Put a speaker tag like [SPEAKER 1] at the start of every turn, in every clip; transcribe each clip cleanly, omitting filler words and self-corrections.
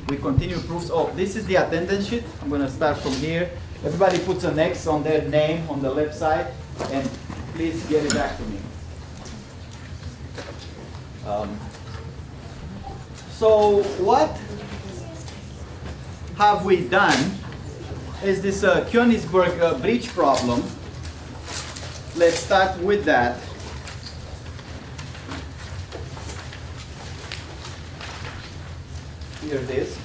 [SPEAKER 1] we continue proofs. Oh, this is the attendance sheet. I'm going to start from here. Everybody puts an X on their name on the left side, and please get it back to me. So what have we done is this Königsberg bridge problem. Let's start with that. Here it is.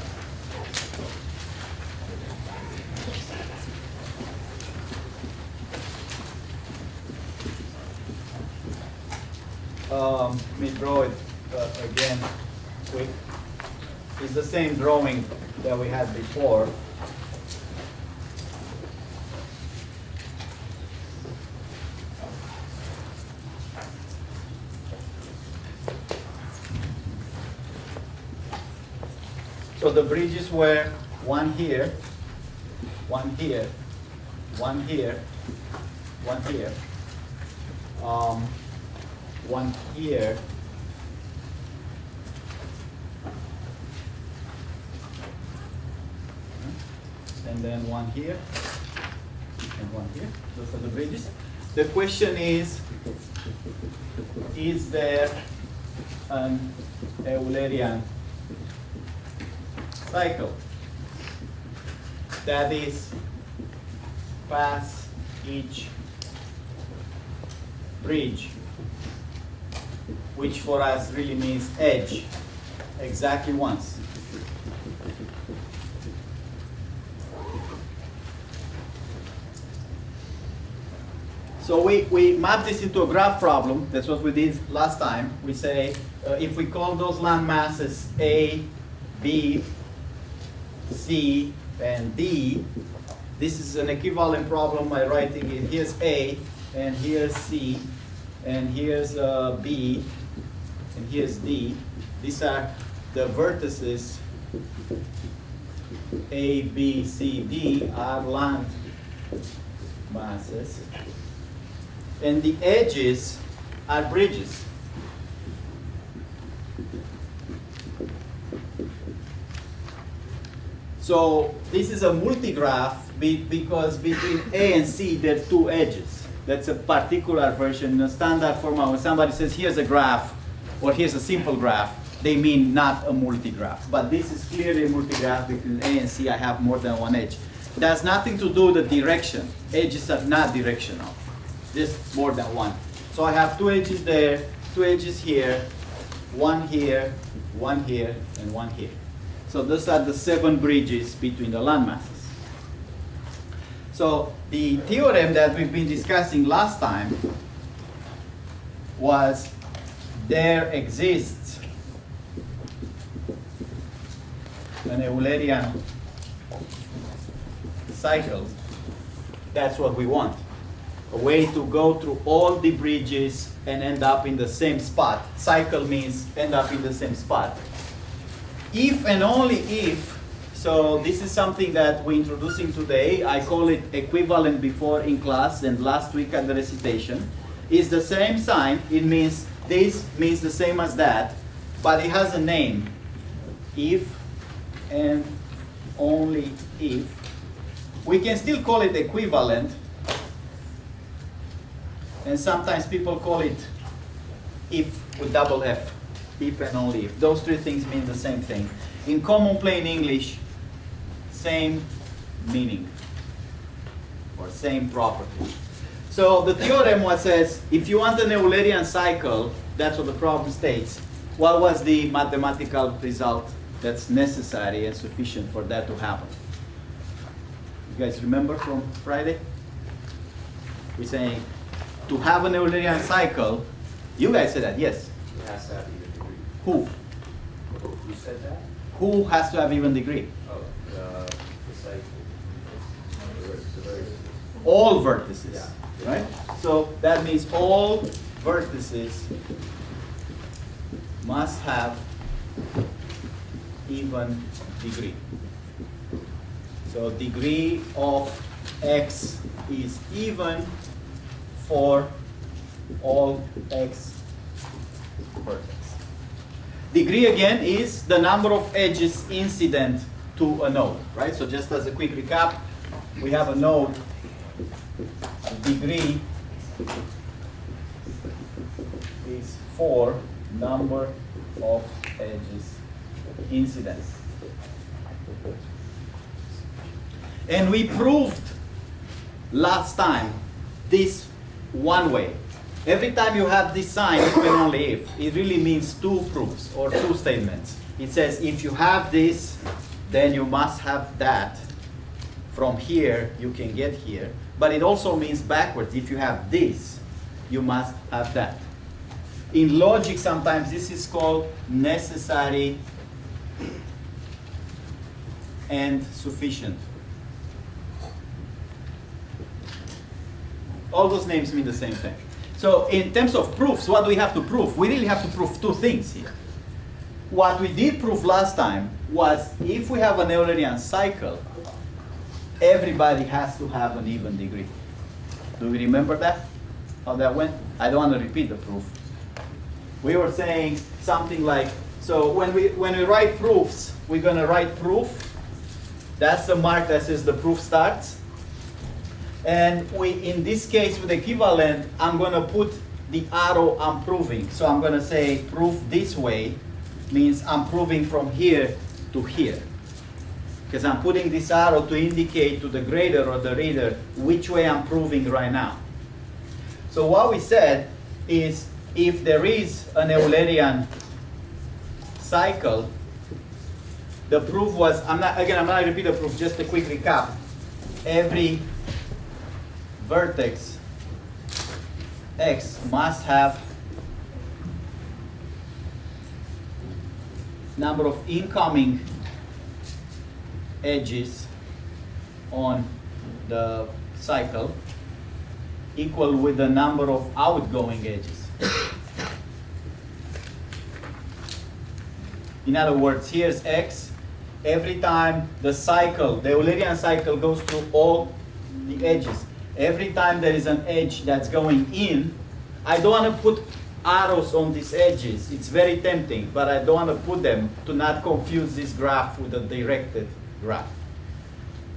[SPEAKER 1] Let me draw it again quick. It's the same drawing that we had before. So the bridges were one here, one here, one here, one here, one here, and then one here, and one here. Those are the bridges. The question is there an Eulerian cycle that is pass each bridge, which for us really means edge, exactly once. So we map this into a graph problem. That's what we did last time. We say if we call those land masses A, B, C, and D, this is an equivalent problem by writing it. Here's A, and here's C, and here's B, and here's D. These are the vertices A, B, C, D are land masses. And the edges are bridges. So this is a multigraph because between A and C there are two edges. That's a particular version. In a standard format, when somebody says here's a graph or here's a simple graph, they mean not a multigraph. But this is clearly a multigraph. Between A and C I have more than one edge. It has nothing to do with the direction. Edges are not directional. Just more than one. So I have two edges there, two edges here, one here, and one here. So those are the 7 bridges between the land masses. So the theorem that we've been discussing last time was there exists an Eulerian cycle. That's what we want. A way to go through all the bridges and end up in the same spot. Cycle means end up in the same spot. If and only if, so this is something that we're introducing today. I call it equivalent before in class and last week at the recitation. It's the same sign. It means, this means the same as that, but it has a name. If and only if. We can still call it equivalent. And sometimes people call it if with double F, if and only if. Those 3 things mean the same thing. In common plain English, same meaning or same property. So the theorem was says, if you want an Eulerian cycle, that's what the problem states. What was the mathematical result that's necessary and sufficient for that to happen? You guys remember from Friday? We're saying, to have an Eulerian cycle, you guys said that, yes.
[SPEAKER 2] It has to have even degree.
[SPEAKER 1] Who?
[SPEAKER 2] Who said that?
[SPEAKER 1] Who has to have even degree?
[SPEAKER 2] Oh, the cycle. The vertices.
[SPEAKER 1] All vertices,
[SPEAKER 2] Yeah.
[SPEAKER 1] right? So that means all vertices must have even degree. So degree of X is even for all X vertex. Degree again is the number of edges incident to a node, right? So just as a quick recap, we have a node, degree is 4 number of edges incident. And we proved last time this one way. Every time you have this sign, if and only if, it really means two proofs or two statements. It says if you have this, then you must have that. From here, you can get here. But it also means backwards. If you have this, you must have that. In logic, sometimes this is called necessary and sufficient. All those names mean the same thing. So in terms of proofs, what do we have to prove? We really have to prove two things here. What we did prove last time was if we have an Eulerian cycle, everybody has to have an even degree. Do we remember that? How that went? I don't want to repeat the proof. We were saying something like, so when we write proofs, we're going to write proof. That's the mark that says the proof starts. And in this case, with equivalent, I'm going to put the arrow I'm proving. So I'm going to say proof this way means I'm proving from here to here. Because I'm putting this arrow to indicate to the grader or the reader which way I'm proving right now. So what we said is if there is an Eulerian cycle, the proof was, I'm not going to repeat the proof, just a quick recap. Every vertex X must have number of incoming edges on the cycle equal with the number of outgoing edges. In other words, here's X. Every time the cycle, the Eulerian cycle goes through all the edges. Every time there is an edge that's going in, I don't want to put arrows on these edges. It's very tempting, but I don't want to put them to not confuse this graph with a directed graph.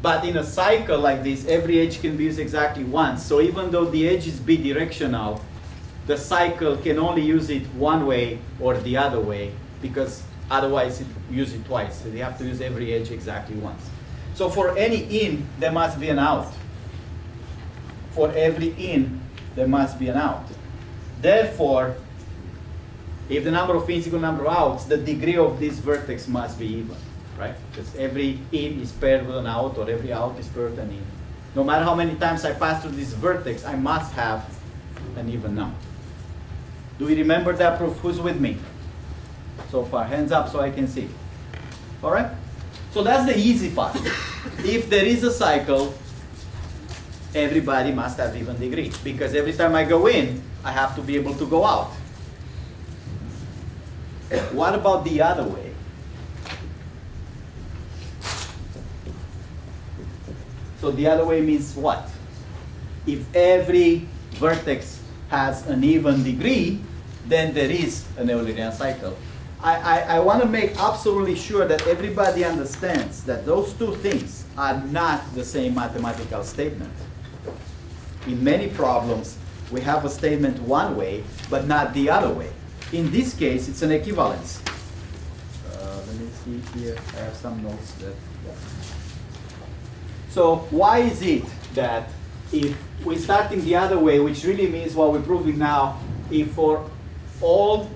[SPEAKER 1] But in a cycle like this, every edge can be used exactly once. So even though the edge is bidirectional, the cycle can only use it one way or the other way, because otherwise it use it twice. So they have to use every edge exactly once. So for any in, there must be an out. For every in, there must be an out. Therefore, if the number of ins equal number of outs, the degree of this vertex must be even, right? Because every in is paired with an out, or every out is paired with an in. No matter how many times I pass through this vertex, I must have an even number. Do we remember that proof? Who's with me so far? Hands up so I can see. All right? So that's the easy part. If there is a cycle, everybody must have even degree, because every time I go in, I have to be able to go out. What about the other way? So the other way means what? If every vertex has an even degree, then there is an Eulerian cycle. I want to make absolutely sure that everybody understands that those two things are not the same mathematical statement. In many problems, we have a statement one way, but not the other way. In this case, it's an equivalence. Let me see here. I have some notes that. Yeah. So why is it that if we're starting the other way, which really means what we're proving now, if for all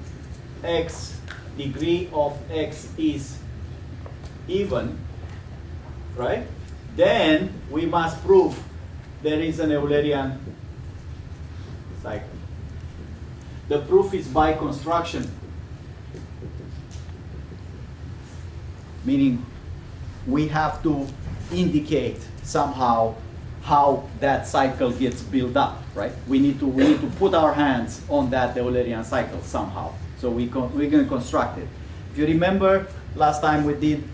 [SPEAKER 1] x, degree of x is even, right? Then we must prove there is an Eulerian cycle. The proof is by construction, meaning we have to indicate somehow how that cycle gets built up, right? We need to put our hands on that Eulerian cycle somehow. So we're going to construct it. If you remember, last time we did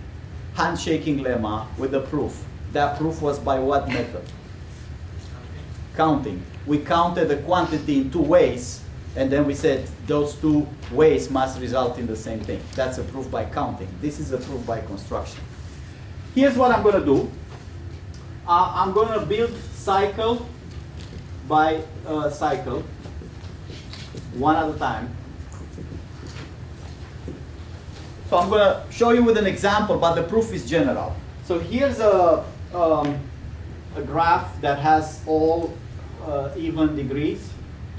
[SPEAKER 1] handshaking lemma with the proof. That proof was by what method? Counting. We counted the quantity in two ways, And then we said those two ways must result in the same thing. That's a proof by counting. This is a proof by construction. Here's what I'm going to do. I'm going to build cycle by cycle, one at a time. So I'm going to show you with an example, but the proof is general. So here's a graph that has all even degrees.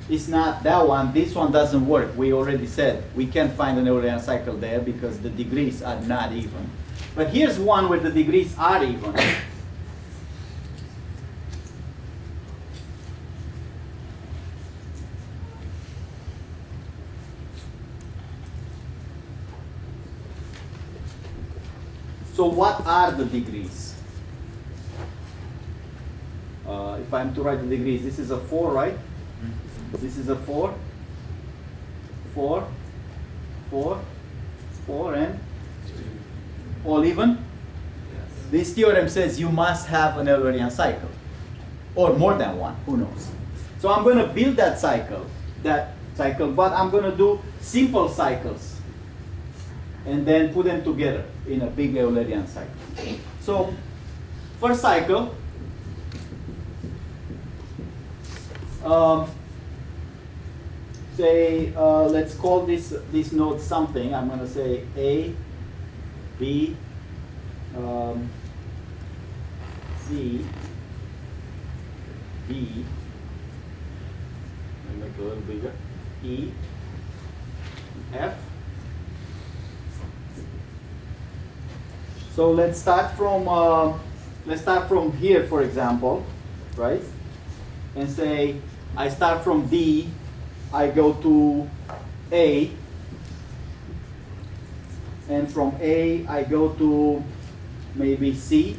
[SPEAKER 1] It's not that one. This one doesn't work. We already said we can't find an Eulerian cycle there because the degrees are not even. But here's one where the degrees are even. So what are the degrees? If I'm to write the degrees, this is a 4, right? This is a 4, 4, 4, 4, and all even?
[SPEAKER 2] Yes.
[SPEAKER 1] This theorem says you must have an Eulerian cycle, or more than one, who knows? So I'm going to build that cycle, but I'm going to do simple cycles, and then put them together in a big Eulerian cycle. So first cycle, say, let's call this node something. I'm going to say A, B, C, D, make it a little bigger, E, F. So let's start from here, for example, right? And say I start from D, I go to A, and from A I go to maybe C,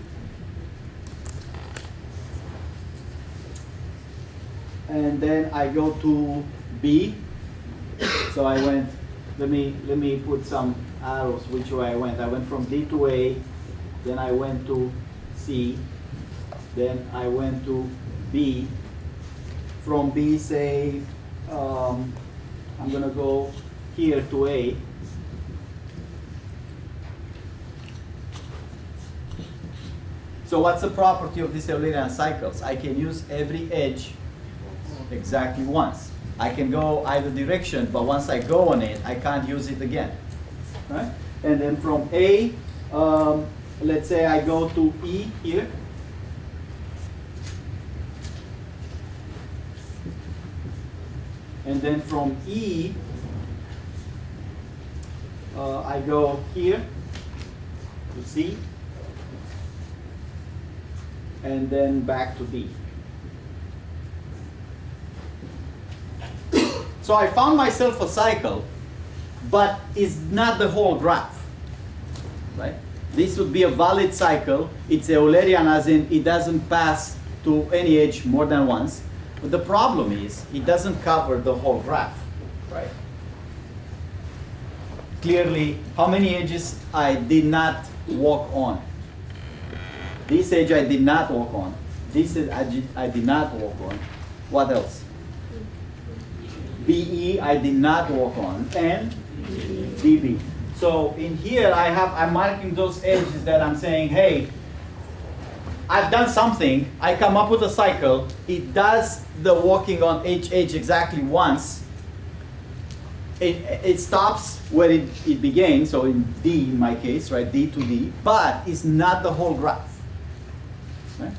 [SPEAKER 1] and then I go to B. So I went, let me put some arrows which way I went. I went from D to A, then I went to C, then I went to B. From B, say, I'm going to go here to A. So what's the property of these Eulerian cycles? I can use every edge exactly once. I can go either direction, but once I go on it, I can't use it again. Right? And then from A, let's say I go to E here. And then from E, I go here to C, and then back to D. So I found myself a cycle, but it's not the whole graph, right? This would be a valid cycle. It's Eulerian, as in it doesn't pass to any edge more than once. But the problem is it doesn't cover the whole graph, right? Clearly, how many edges I did not walk on? This edge I did not walk on. This edge I did not walk on. What else? BE I did not walk on, and DB. So in here I'm marking those edges that I'm saying, hey, I've done something, I come up with a cycle, it does the walking on each edge exactly once, it stops where it began, so in D in my case, right, D to D, but it's not the whole graph. Right?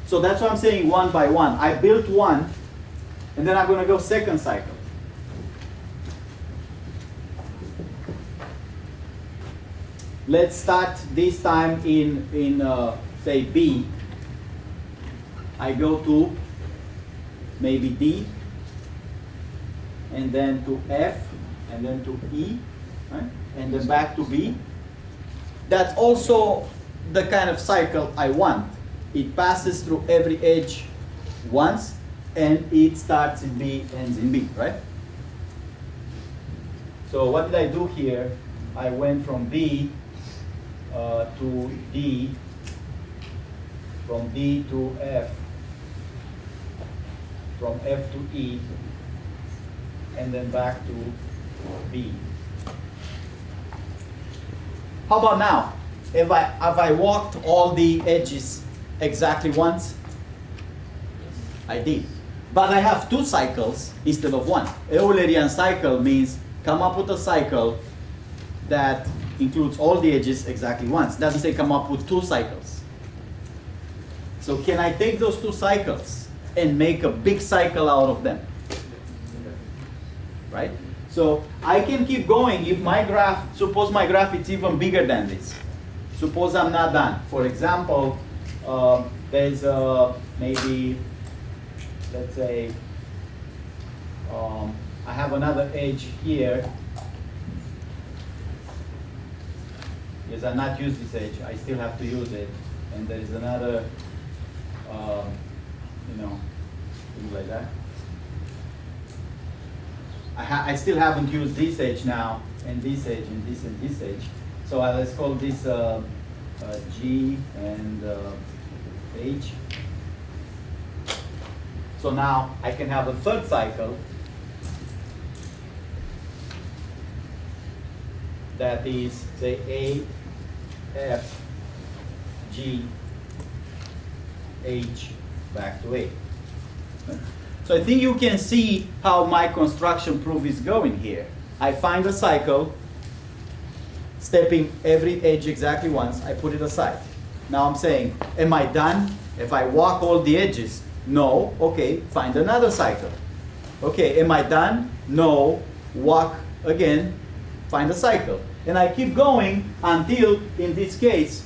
[SPEAKER 1] So that's what I'm saying one by one. I built one, and then I'm going to go second cycle. Let's start this time in say B. I go to maybe D, and then to F, and then to E, right? And then back to B. That's also the kind of cycle I want. It passes through every edge once, and it starts in B, ends in B, right? So what did I do here? I went from B to D, from D to F, from F to E, and then back to B. How about now? If I walked all the edges exactly once? I did. But I have 2 cycles instead of 1. Eulerian cycle means come up with a cycle that includes all the edges exactly once. Doesn't say come up with 2 cycles. So can I take those 2 cycles and make a big cycle out of them? Right? So I can keep going if my graph, suppose my graph is even bigger than this. Suppose I'm not done. For example, there's maybe, let's say, I have another edge here. Yes, I not use this edge. I still have to use it. And there is another, thing like that. I still haven't used this edge now, and this edge, and this edge. So let's call this G and H. So now I can have a 3rd cycle that is, say, A, F, G, H, back to A. So I think you can see how my construction proof is going here. I find a cycle, stepping every edge exactly once, I put it aside. Now I'm saying, am I done? If I walk all the edges? No. Okay, find another cycle. Okay, am I done? No. Walk again, find a cycle. And I keep going until, in this case,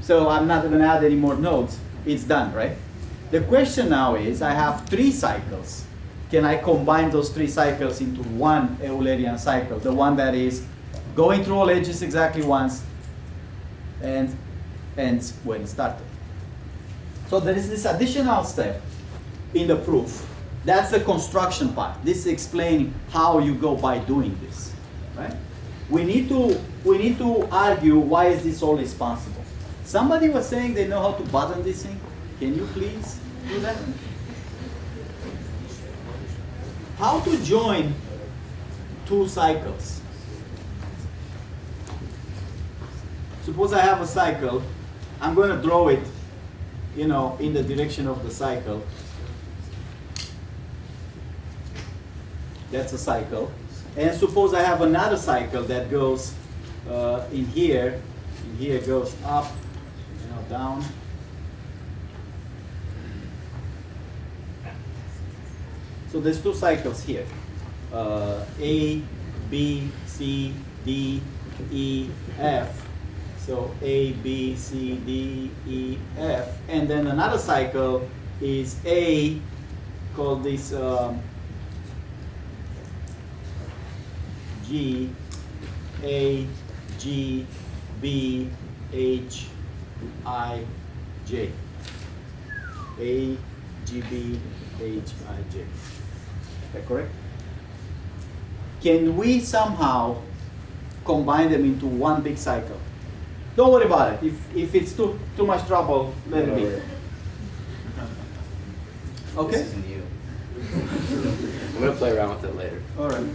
[SPEAKER 1] so I'm not going to add any more nodes, it's done, right? The question now is, I have 3 cycles. Can I combine those 3 cycles into one Eulerian cycle? The one that is going through all edges exactly once and ends when it started. So there is this additional step in the proof. That's the construction part. This is explaining how you go by doing this, right? We need to argue why is this always possible. Somebody was saying they know how to button this thing. Can you please do that? How to join 2 cycles. Suppose I have a cycle. I'm going to draw it, in the direction of the cycle. That's a cycle. And suppose I have another cycle that goes in here. In here it goes up, down. So there's 2 cycles here. A, B, C, D, E, F. So A, B, C, D, E, F. And then another cycle is A, call this G, A, G, B, H, I, J. A, G, B, H, I, J. Is that correct? Can we somehow combine them into one big cycle? Don't worry about it. If it's too much trouble, let it be. Okay?
[SPEAKER 3] This isn't you. I'm going to play around with it later.
[SPEAKER 1] All right.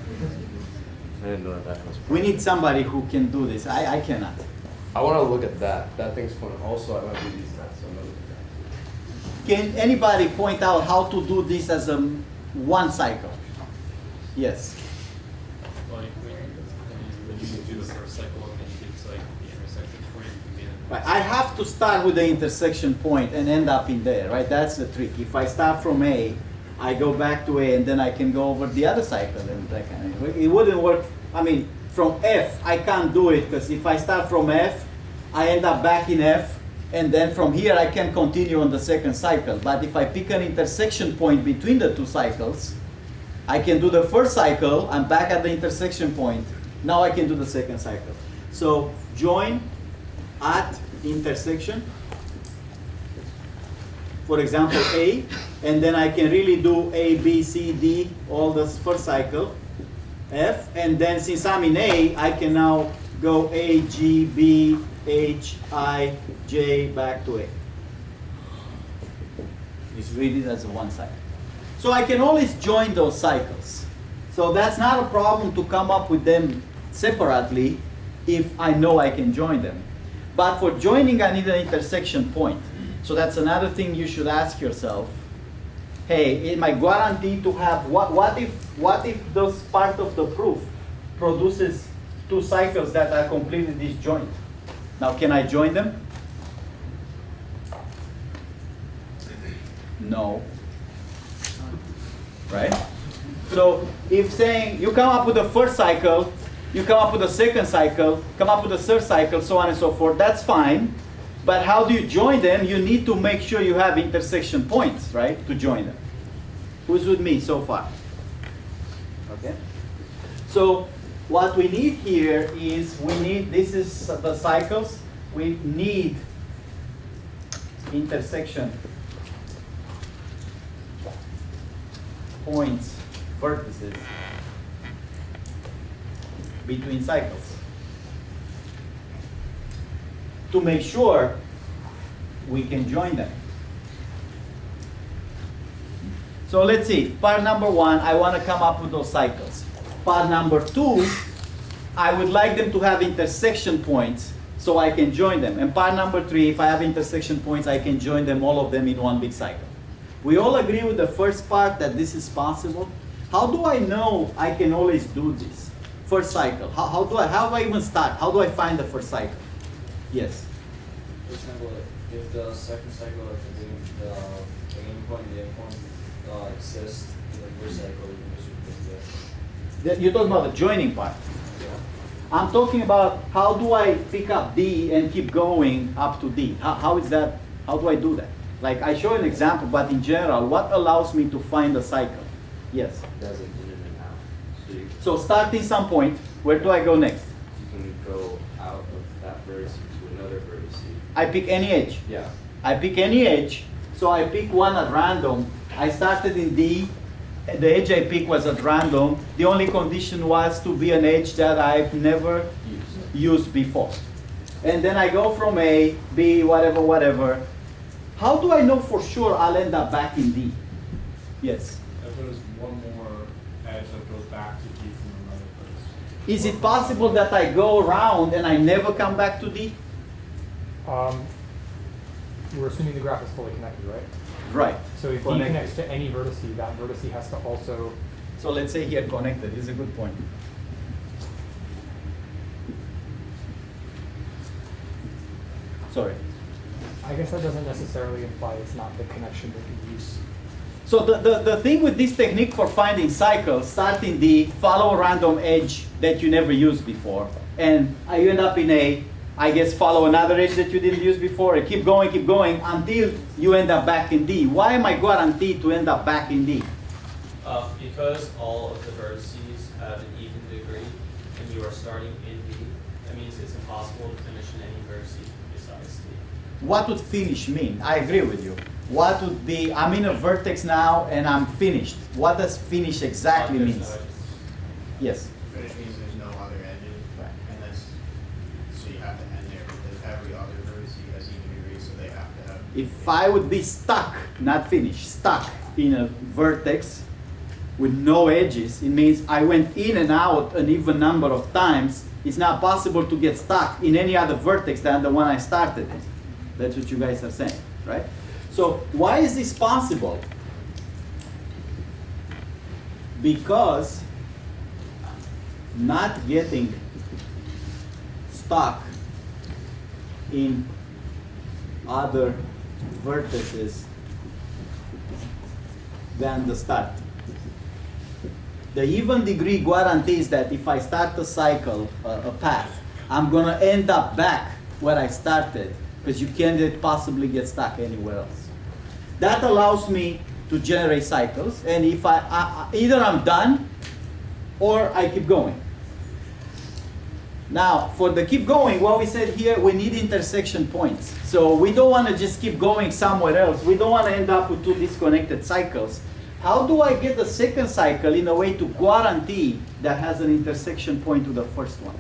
[SPEAKER 3] I didn't know that was.
[SPEAKER 1] We need somebody who can do this. I cannot.
[SPEAKER 3] I want to look at that. That thing's fun. Also, I want to do these nuts. So I'm going to look at that.
[SPEAKER 1] Can anybody point out how to do this as a one cycle? Yes.
[SPEAKER 4] Well, when you do the first cycle, and it's like the intersection point.
[SPEAKER 1] Right. I have to start with the intersection point and end up in there, right? That's the trick. If I start from A, I go back to A, and then I can go over the other cycle, and that kind of, it wouldn't work. I mean, from F, I can't do it, because if I start from F, I end up back in F, and then from here I can continue on the second cycle. But if I pick an intersection point between the 2 cycles, I can do the first cycle, I'm back at the intersection point, now I can do the second cycle. So join at intersection, for example A, and then I can really do A, B, C, D, all this first cycle, F, and then since I'm in A, I can now go A, G, B, H, I, J, back to A. It's read it as a one cycle. So I can always join those cycles. So that's not a problem to come up with them separately if I know I can join them. But for joining, I need an intersection point. So that's another thing you should ask yourself. Hey, am I guaranteed to have, what if this part of the proof produces two cycles that are completely disjoint? Now, can I join them? No. Right? So if saying you come up with the first cycle, you come up with the second cycle, come up with the third cycle, so on and so forth, that's fine. But how do you join them? You need to make sure you have intersection points, right, to join them. Who's with me so far? Okay. So what we need here is this is the cycles, we need intersection points, vertices between cycles to make sure we can join them. So let's see, part number one, I want to come up with those cycles. Part number two, I would like them to have intersection points so I can join them. And part number three, if I have intersection points, I can join them, all of them in one big cycle. We all agree with the first part that this is possible. How do I know I can always do this? First cycle, how do I even start? How do I find the first cycle? Yes?
[SPEAKER 5] For example, if the second cycle of the beginning point and the end point exist in the first cycle, you can just replace
[SPEAKER 1] You're talking about the joining part.
[SPEAKER 5] that.
[SPEAKER 1] I'm talking about how do I pick up D and keep going up to D? How is that? How do I do that? Like I show an example, but in general, what allows me to find a cycle? Yes?
[SPEAKER 3] Does it in and out. So you
[SPEAKER 1] So starting some point, where do I go next?
[SPEAKER 3] can go out of that vertice to another vertice.
[SPEAKER 1] I pick any edge.
[SPEAKER 3] Yeah.
[SPEAKER 1] I pick any edge, so I pick one at random. I started in D, the edge I picked was at random. The only condition was to be an edge that I've never used before. And then I go from A, B, whatever, whatever. How do I know for sure I'll end up back in D? Yes.
[SPEAKER 6] If there's one more edge that goes back to D from another place.
[SPEAKER 1] Is it possible that I go around and I never come back to D?
[SPEAKER 7] We're assuming the graph is fully connected, right?
[SPEAKER 1] Right.
[SPEAKER 7] So if D
[SPEAKER 1] Connected.
[SPEAKER 7] connects to any vertice, that vertice has to also.
[SPEAKER 1] So let's say here connected is a good point. Sorry.
[SPEAKER 7] I guess that doesn't necessarily imply it's not the connection that you use.
[SPEAKER 1] So the thing with this technique for finding cycles, start in D, follow a random edge that you never used before, and you end up in A, I guess follow another edge that you didn't use before, and keep going until you end up back in D. Why am I guaranteed to end up back in D?
[SPEAKER 4] Because all of the vertices have an even degree, and you are starting in D, that means it's impossible to finish in any vertice besides D.
[SPEAKER 1] What would finish mean? I agree with you. What would be, I'm in a vertex now and I'm finished. What does finish exactly
[SPEAKER 4] There's
[SPEAKER 1] mean?
[SPEAKER 4] no edges.
[SPEAKER 1] Yes.
[SPEAKER 8] Finish means there's no other edges,
[SPEAKER 1] Right.
[SPEAKER 8] and that's, so you have to end there, because every other vertex has even degrees, so they have to have.
[SPEAKER 1] If I would be stuck, not finished, stuck in a vertex with no edges, it means I went in and out an even number of times. It's not possible to get stuck in any other vertex than the one I started in. That's what you guys are saying, right? So why is this possible? Because not getting stuck in other vertices than the start. The even degree guarantees that if I start a cycle, a path, I'm gonna end up back where I started, because you can't possibly get stuck anywhere else. That allows me to generate cycles, and if either I'm done or I keep going. Now, for the keep going, what we said here, we need intersection points. So we don't want to just keep going somewhere else. We don't want to end up with two disconnected cycles. How do I get the second cycle in a way to guarantee that has an intersection point to the first one?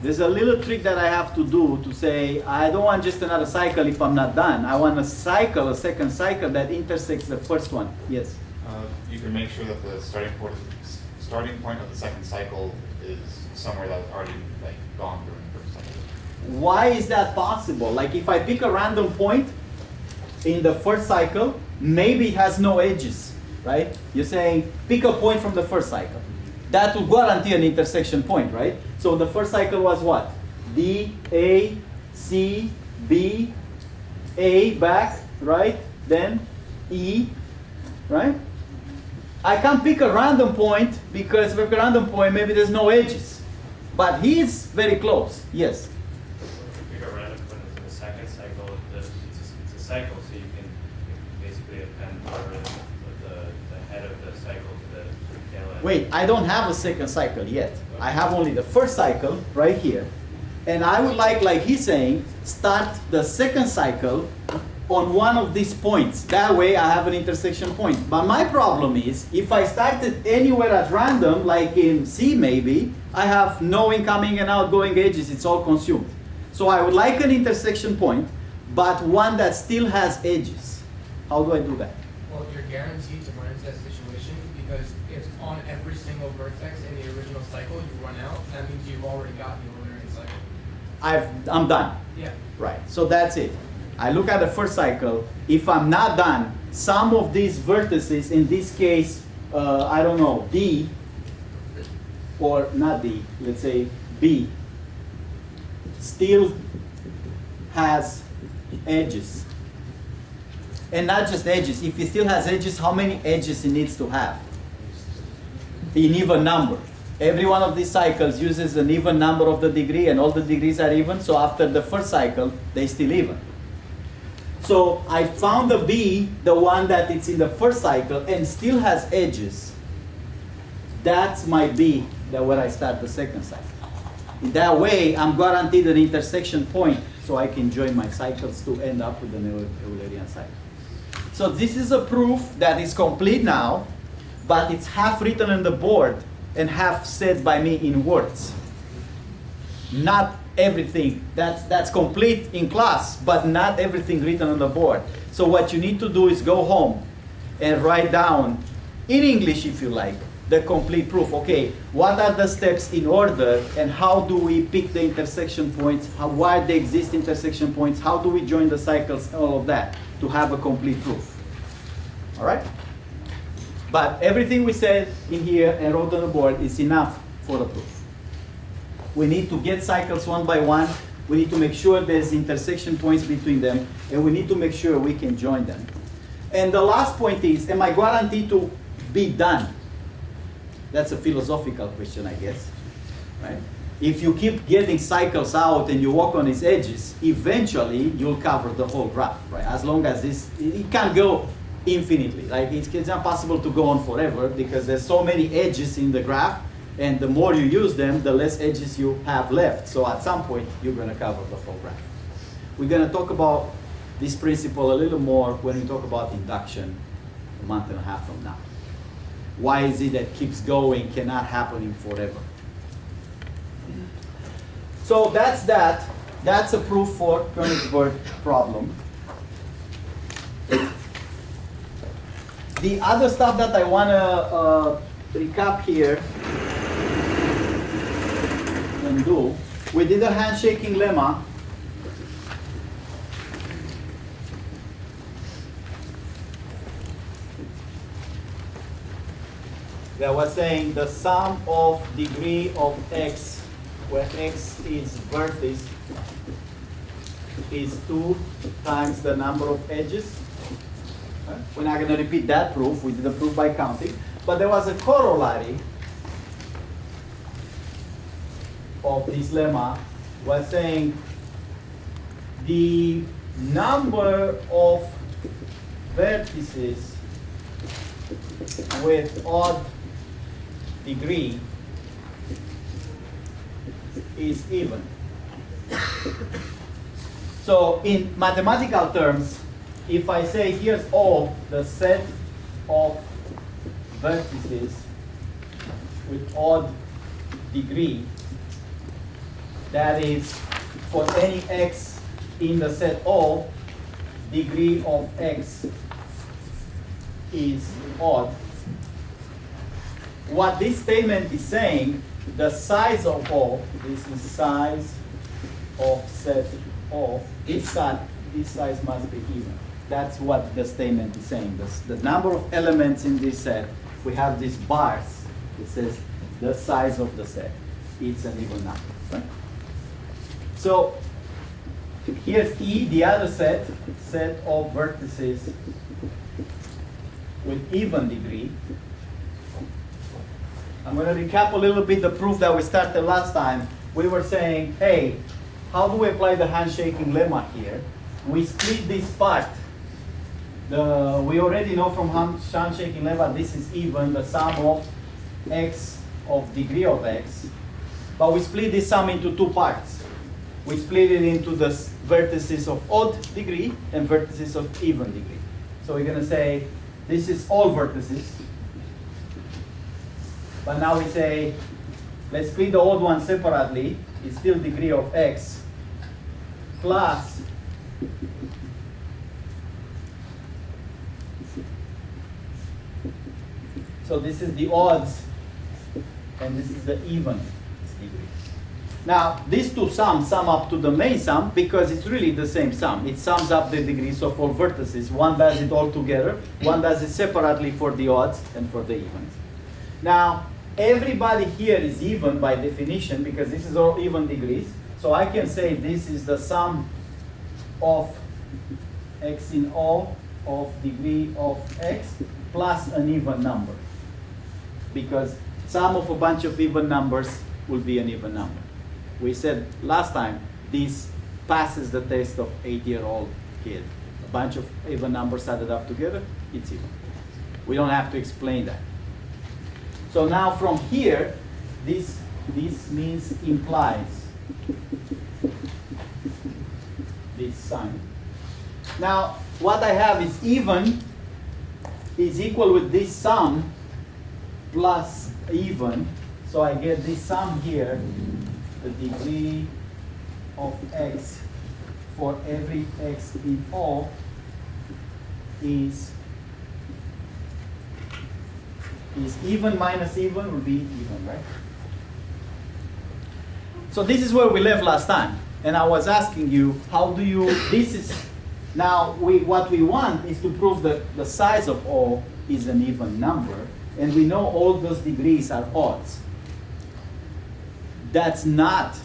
[SPEAKER 1] There's a little trick that I have to do to say, I don't want just another cycle if I'm not done. I want a cycle, a second cycle that intersects the first one. Yes?
[SPEAKER 9] you can make sure that the starting point of the second cycle is somewhere that was already like gone through in the first cycle.
[SPEAKER 1] Why is that possible? Like if I pick a random point in the first cycle, maybe it has no edges, right? You're saying pick a point from the first cycle. That will guarantee an intersection point, right? So the first cycle was what? D, A, C, B, A back, right? Then E, right? I can't pick a random point because with a random point maybe there's no edges. But he's very close, yes.
[SPEAKER 4] Pick a random point in the second cycle, it's a cycle, so you can basically append the head of the cycle to the tail end.
[SPEAKER 1] Wait, I don't have a second cycle yet. I have only the first cycle right here. And I would like he's saying, start the second cycle on one of these points. That way I have an intersection point. But my problem is, if I started anywhere at random, like in C maybe, I have no incoming and outgoing edges, it's all consumed. So I would like an intersection point, but one that still has edges. How do I do that?
[SPEAKER 10] Well, you're guaranteed to run into that situation because if on every single vertex in the original cycle you run out, that means you've already got the ordinary cycle.
[SPEAKER 1] I'm done.
[SPEAKER 10] Yeah.
[SPEAKER 1] Right, so that's it. I look at the first cycle. If I'm not done, some of these vertices, in this case, I don't know, D, or not D, let's say B, still has edges. And not just edges. If it still has edges, how many edges it needs to have? In even number. Every one of these cycles uses an even number of the degree, and all the degrees are even, so after the first cycle, they still even. So I found the B, the one that it's in the first cycle and still has edges. That's my B, that where I start the second cycle. In that way, I'm guaranteed an intersection point, so I can join my cycles to end up with an Eulerian cycle. So this is a proof that is complete now, but it's half written on the board and half said by me in words. Not everything, that's complete in class, but not everything written on the board. So what you need to do is go home and write down, in English if you like, the complete proof. Okay, what are the steps in order, and how do we pick the intersection points, why they exist intersection points, how do we join the cycles, all of that, to have a complete proof. All right? But everything we said in here and wrote on the board is enough for the proof. We need to get cycles one by one. We need to make sure there's intersection points between them, and we need to make sure we can join them. And the last point is, am I guaranteed to be done? That's a philosophical question, I guess. Right? If you keep getting cycles out and you walk on its edges, eventually you'll cover the whole graph, right? As long as it can't go infinitely. Like it's not possible to go on forever because there's so many edges in the graph. And the more you use them, the less edges you have left. So at some point, you're going to cover the whole graph. We're going to talk about this principle a little more when we talk about induction a month and a half from now. Why is it that keeps going, cannot happen forever? So that's that. That's a proof for Königsberg problem. The other stuff that I want to recap here and do, we did a handshaking lemma. That was saying the sum of degree of x, where x is vertex, is 2 times the number of edges. We're not going to repeat that proof. We did the proof by counting. But there was a corollary of this lemma, was saying the number of vertices with odd degree is even. So in mathematical terms, if I say here's O, the set of vertices with odd degree, that is for any x in the set O, degree of x is odd. what this statement is saying, the size of O, this is size of set O, this size must be even. That's what the statement is saying. The number of elements in this set, we have these bars. It says the size of the set. It's an even number. Right? So here's E, the other set of vertices with even degree. I'm going to recap a little bit the proof that we started last time. We were saying, hey, how do we apply the handshaking lemma here? We split this part. We already know from handshaking lemma this is even, the sum of x of degree of x. But we split this sum into two parts. We split it into the vertices of odd degree and vertices of even degree. So we're going to say this is all vertices. But now we say, let's split the odd one separately. It's still degree of x plus so this is the odds and this is the even degree. Now these two sums sum up to the main sum because it's really the same sum. It sums up the degrees of all vertices. One does it all together, one does it separately for the odds and for the evens. Now everybody here is even by definition because this is all even degrees. So I can say this is the sum of x in O of degree of x plus an even number. Because sum of a bunch of even numbers will be an even number. We said last time, this passes the test of 8-year-old kid. A bunch of even numbers added up together, it's even. We don't have to explain that. So now from here, this means implies this sign. Now, what I have is even is equal with this sum plus even. So I get this sum here, the degree of x for every x in O is even minus even will be even, right? So this is where we left last time. And I was asking you, how do you, this is, now what we want is to prove that the size of O is an even number. And we know all those degrees are odds. That's not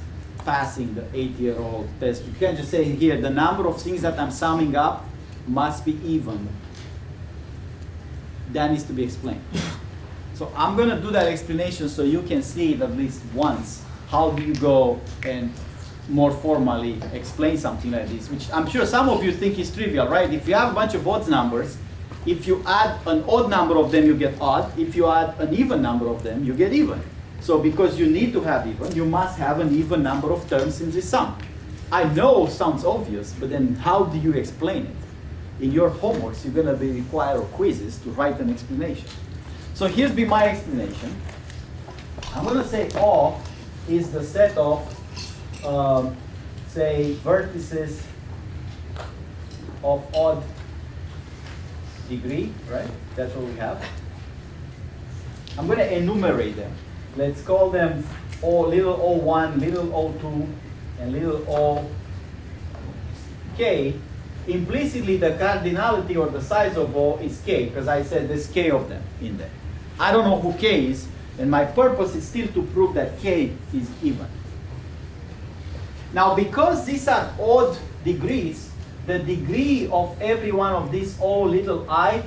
[SPEAKER 1] passing the 8-year-old test. You can't just say here, the number of things that I'm summing up must be even. That needs to be explained. So I'm going to do that explanation so you can see it at least once. How do you go and more formally explain something like this, which I'm sure some of you think is trivial, right? If you have a bunch of odd numbers, if you add an odd number of them, you get odd. If you add an even number of them, you get even. So because you need to have even, you must have an even number of terms in this sum. I know it sounds obvious, but then how do you explain it? In your homeworks, you're going to be required or quizzes to write an explanation. So here's be my explanation. I'm going to say O is the set of, say, vertices of odd degree, right? That's what we have. I'm going to enumerate them. Let's call them little o1, little o2, and little ok. Implicitly, the cardinality or the size of O is k, because I said there's k of them in there. I don't know who k is, and my purpose is still to prove that k is even. Now, because these are odd degrees, the degree of every one of these O little I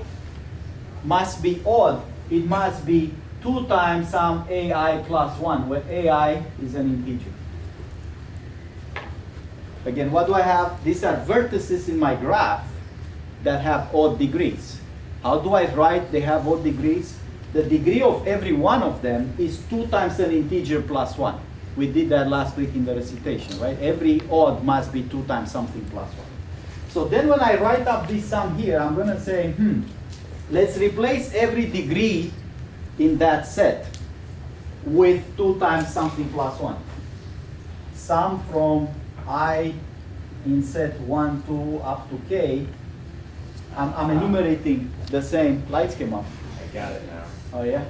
[SPEAKER 1] must be odd. It must be 2 times some ai plus 1, where ai is an integer. Again, what do I have? These are vertices in my graph that have odd degrees. How do I write they have odd degrees? The degree of every one of them is 2 times an integer plus 1. We did that last week in the recitation, right? Every odd must be 2 times something plus 1. So then when I write up this sum here, I'm going to say, let's replace every degree in that set with 2 times something plus 1. Sum from I in set 1, 2 up to k. I'm enumerating the same. Lights came up.
[SPEAKER 2] I got it now.
[SPEAKER 1] Oh yeah?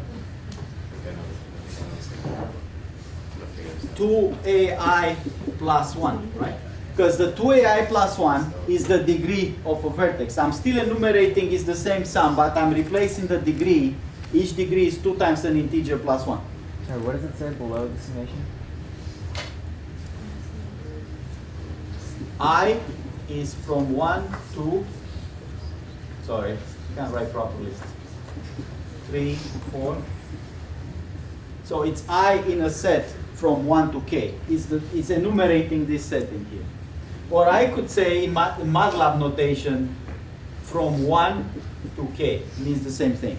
[SPEAKER 1] 2ai plus 1, right? Because the 2ai plus 1 is the degree of a vertex. I'm still enumerating is the same sum, but I'm replacing the degree. Each degree is 2 times an integer plus 1.
[SPEAKER 11] Sorry, what does it say below the summation?
[SPEAKER 1] I is from 1 to, sorry, can't write properly. 3, 4. So it's I in a set from 1 to k. It's enumerating this set in here. Or I could say in MATLAB notation, from 1 to k means the same thing.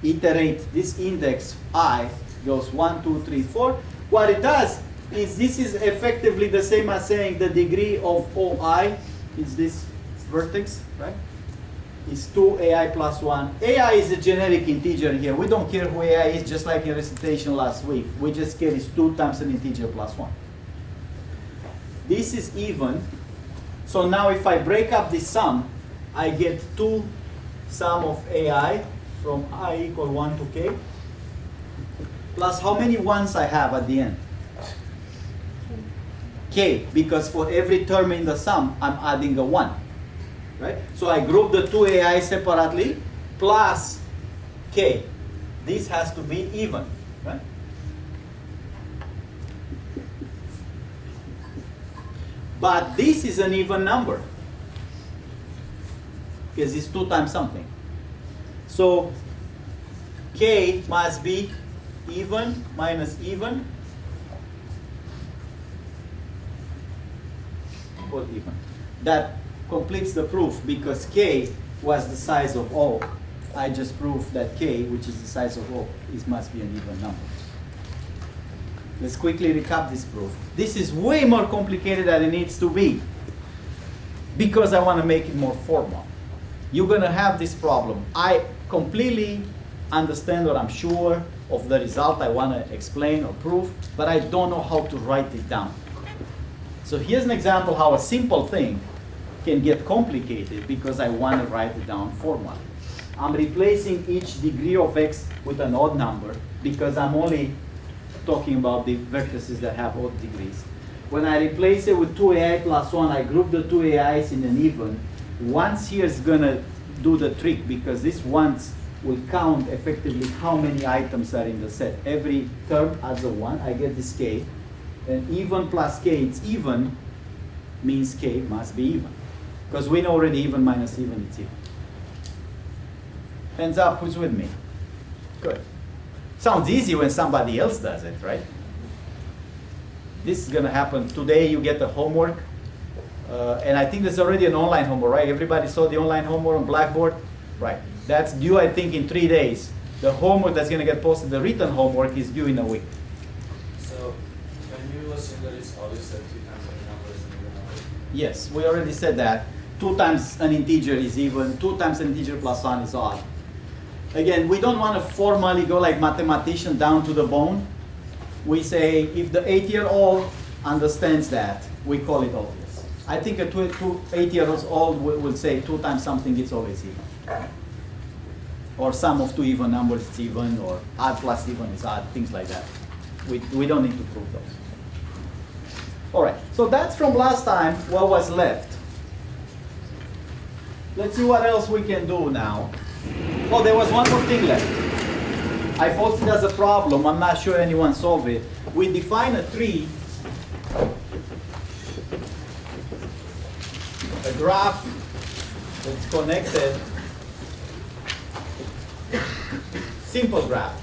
[SPEAKER 1] Iterate this index I goes 1, 2, 3, 4. What it does is this is effectively the same as saying the degree of OI is this vertex, right? Is 2ai plus 1. ai is a generic integer here. We don't care who ai is, just like in recitation last week. We just care it's 2 times an integer plus 1. This is even. So now if I break up this sum, I get 2 sum of ai from I equal 1 to k, plus how many ones I have at the end? K, because for every term in the sum, I'm adding a 1. Right? So I group the 2 ai separately, plus k. This has to be even. Right? But this is an even number, because it's 2 times something. So k must be even minus even equal even. That completes the proof because k was the size of O. I just proved that k, which is the size of O, must be an even number. Let's quickly recap this proof. This is way more complicated than it needs to be because I want to make it more formal. You're going to have this problem. I completely understand or I'm sure of the result I want to explain or prove, but I don't know how to write it down. So here's an example how a simple thing can get complicated because I want to write it down formally. I'm replacing each degree of x with an odd number because I'm only talking about the vertices that have odd degrees. When I replace it with 2ai plus 1, I group the 2 ai's in an even. Once here is going to do the trick because this once will count effectively how many items are in the set. Every term adds a 1, I get this k. And even plus k, it's even, means k must be even. Because we know already even minus even, it's even. Hands up, who's with me? Good. Sounds easy when somebody else does it, right? This is going to happen today. You get the homework. And I think there's already an online homework, right? Everybody saw the online homework on Blackboard? Right. That's due, I think, in 3 days. The homework that's going to get posted, the written homework, is due in a week.
[SPEAKER 5] So, can you assume that it's obvious that 2 times any number is an even number?
[SPEAKER 1] Yes, we already said that. 2 times an integer is even. 2 times an integer plus 1 is odd. Again, we don't want to formally go like mathematician down to the bone. We say if the 8-year-old understands that, we call it obvious. I think a 8-year-old will say 2 times something is always even. Or sum of 2 even numbers is even, or odd plus even is odd, things like that. We don't need to prove those. All right, so that's from last time what was left. Let's see what else we can do now. Oh, there was one more thing left. I posted as a problem. I'm not sure anyone solved it. We define a tree, a graph that's connected, simple graph,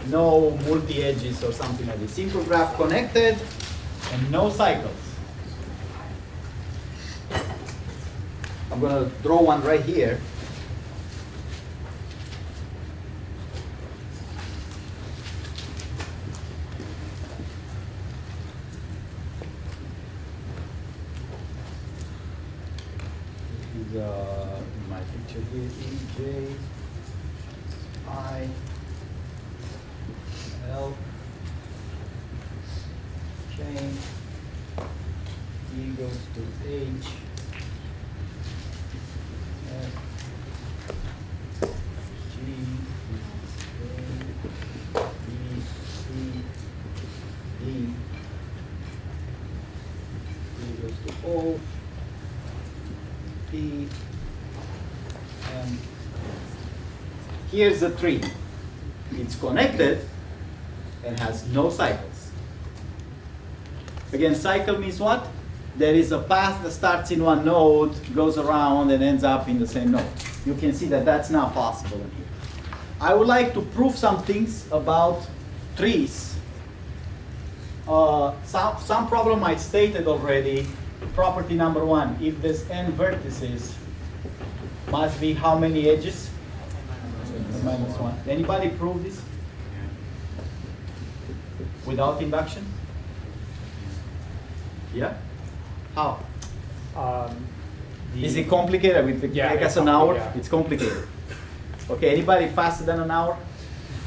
[SPEAKER 1] no multi-edges or something like this. Simple graph connected and no cycles. I'm going to draw one right here. My picture here, E, J, I, L, chain, E goes to H, F, G, A, B, C, D, P, and here's a tree. It's connected and has no cycles. Again, cycle means what? There is a path that starts in one node, goes around, and ends up in the same node. You can see that that's not possible in here. I would like to prove some things about trees. Some problem I stated already. Property number 1, if there's n vertices, must be how many edges? Minus 1. Anybody prove this? Without induction? Yeah? How? Is it complicated? With
[SPEAKER 7] Yeah,
[SPEAKER 1] take us
[SPEAKER 7] it's
[SPEAKER 1] an hour?
[SPEAKER 7] yeah.
[SPEAKER 1] It's complicated. Okay, anybody faster than an hour?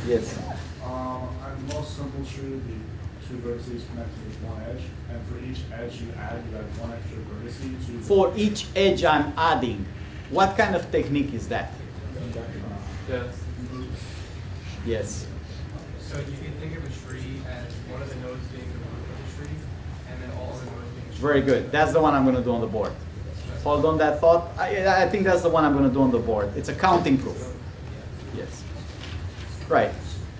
[SPEAKER 1] Yes.
[SPEAKER 6] And most simple tree, the two vertices connected with one edge, and for each edge you add one extra vertice to.
[SPEAKER 1] For each edge I'm adding, what kind of technique is that? Yes.
[SPEAKER 10] So you can think of a tree as one of the nodes being the root of the tree, and then all the nodes being.
[SPEAKER 1] Very good. That's the one I'm going to do on the board. Hold on that thought. I think that's the one I'm going to do on the board. It's a counting proof. Yes. Right.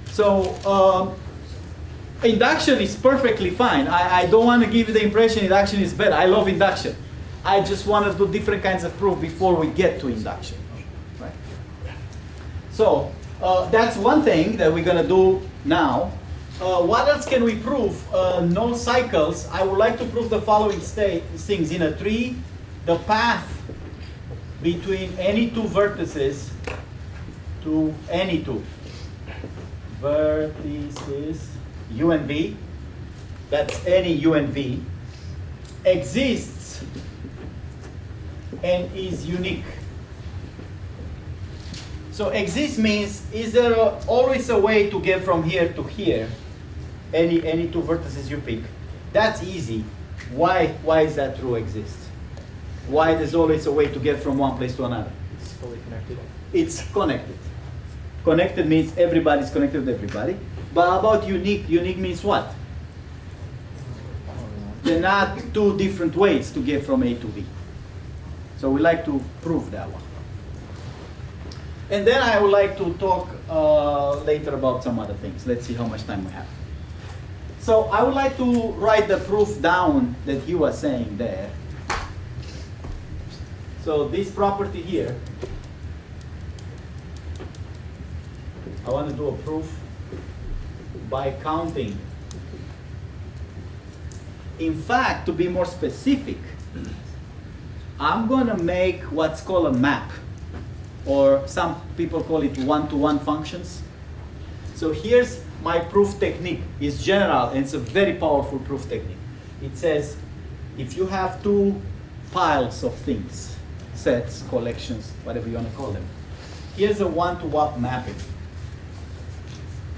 [SPEAKER 1] So induction is perfectly fine. I don't want to give you the impression induction is bad. I love induction. I just want to do different kinds of proof before we get to induction. Right. So that's one thing that we're going to do now. What else can we prove? No cycles. I would like to prove the following things. In a tree, the path between any two vertices to any two vertices, U and V, that's any U and V, exists and is unique. So exist means, is there always a way to get from here to here? Any two vertices you pick. That's easy. Why is that true exists? Why there's always a way to get from one place to another?
[SPEAKER 7] It's fully connected.
[SPEAKER 1] It's connected. Connected means everybody's connected with everybody. But about unique, unique means what? There are not two different ways to get from A to B. So we like to prove that one. And then I would like to talk later about some other things. Let's see how much time we have. So I would like to write the proof down that he was saying there. So this property here, I want to do a proof by counting. In fact, to be more specific, I'm going to make what's called a map, or some people call it one-to-one functions. So here's my proof technique. It's general, and it's a very powerful proof technique. It says, if you have two piles of things, sets, collections, whatever you want to call them, here's a one-to-one mapping.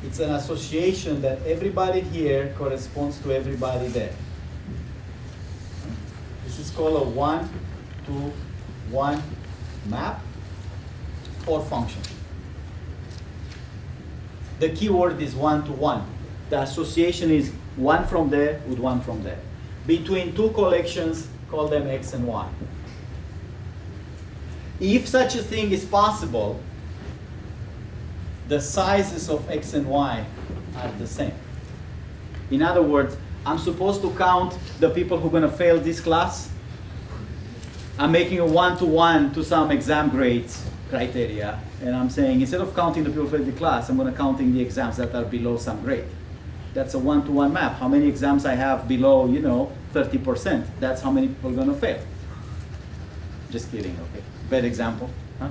[SPEAKER 1] It's an association that everybody here corresponds to everybody there. This is called a one-to-one map or function. The key word is one-to-one. The association is one from there with one from there. Between two collections, call them X and Y. If such a thing is possible, the sizes of X and Y are the same. In other words, I'm supposed to count the people who are going to fail this class. I'm making a one-to-one to some exam grades criteria, and I'm saying instead of counting the people who failed the class, I'm going to counting the exams that are below some grade. That's a one-to-one map. How many exams I have below, 30%. That's how many people are going to fail. Just kidding, okay. Bad example. Huh?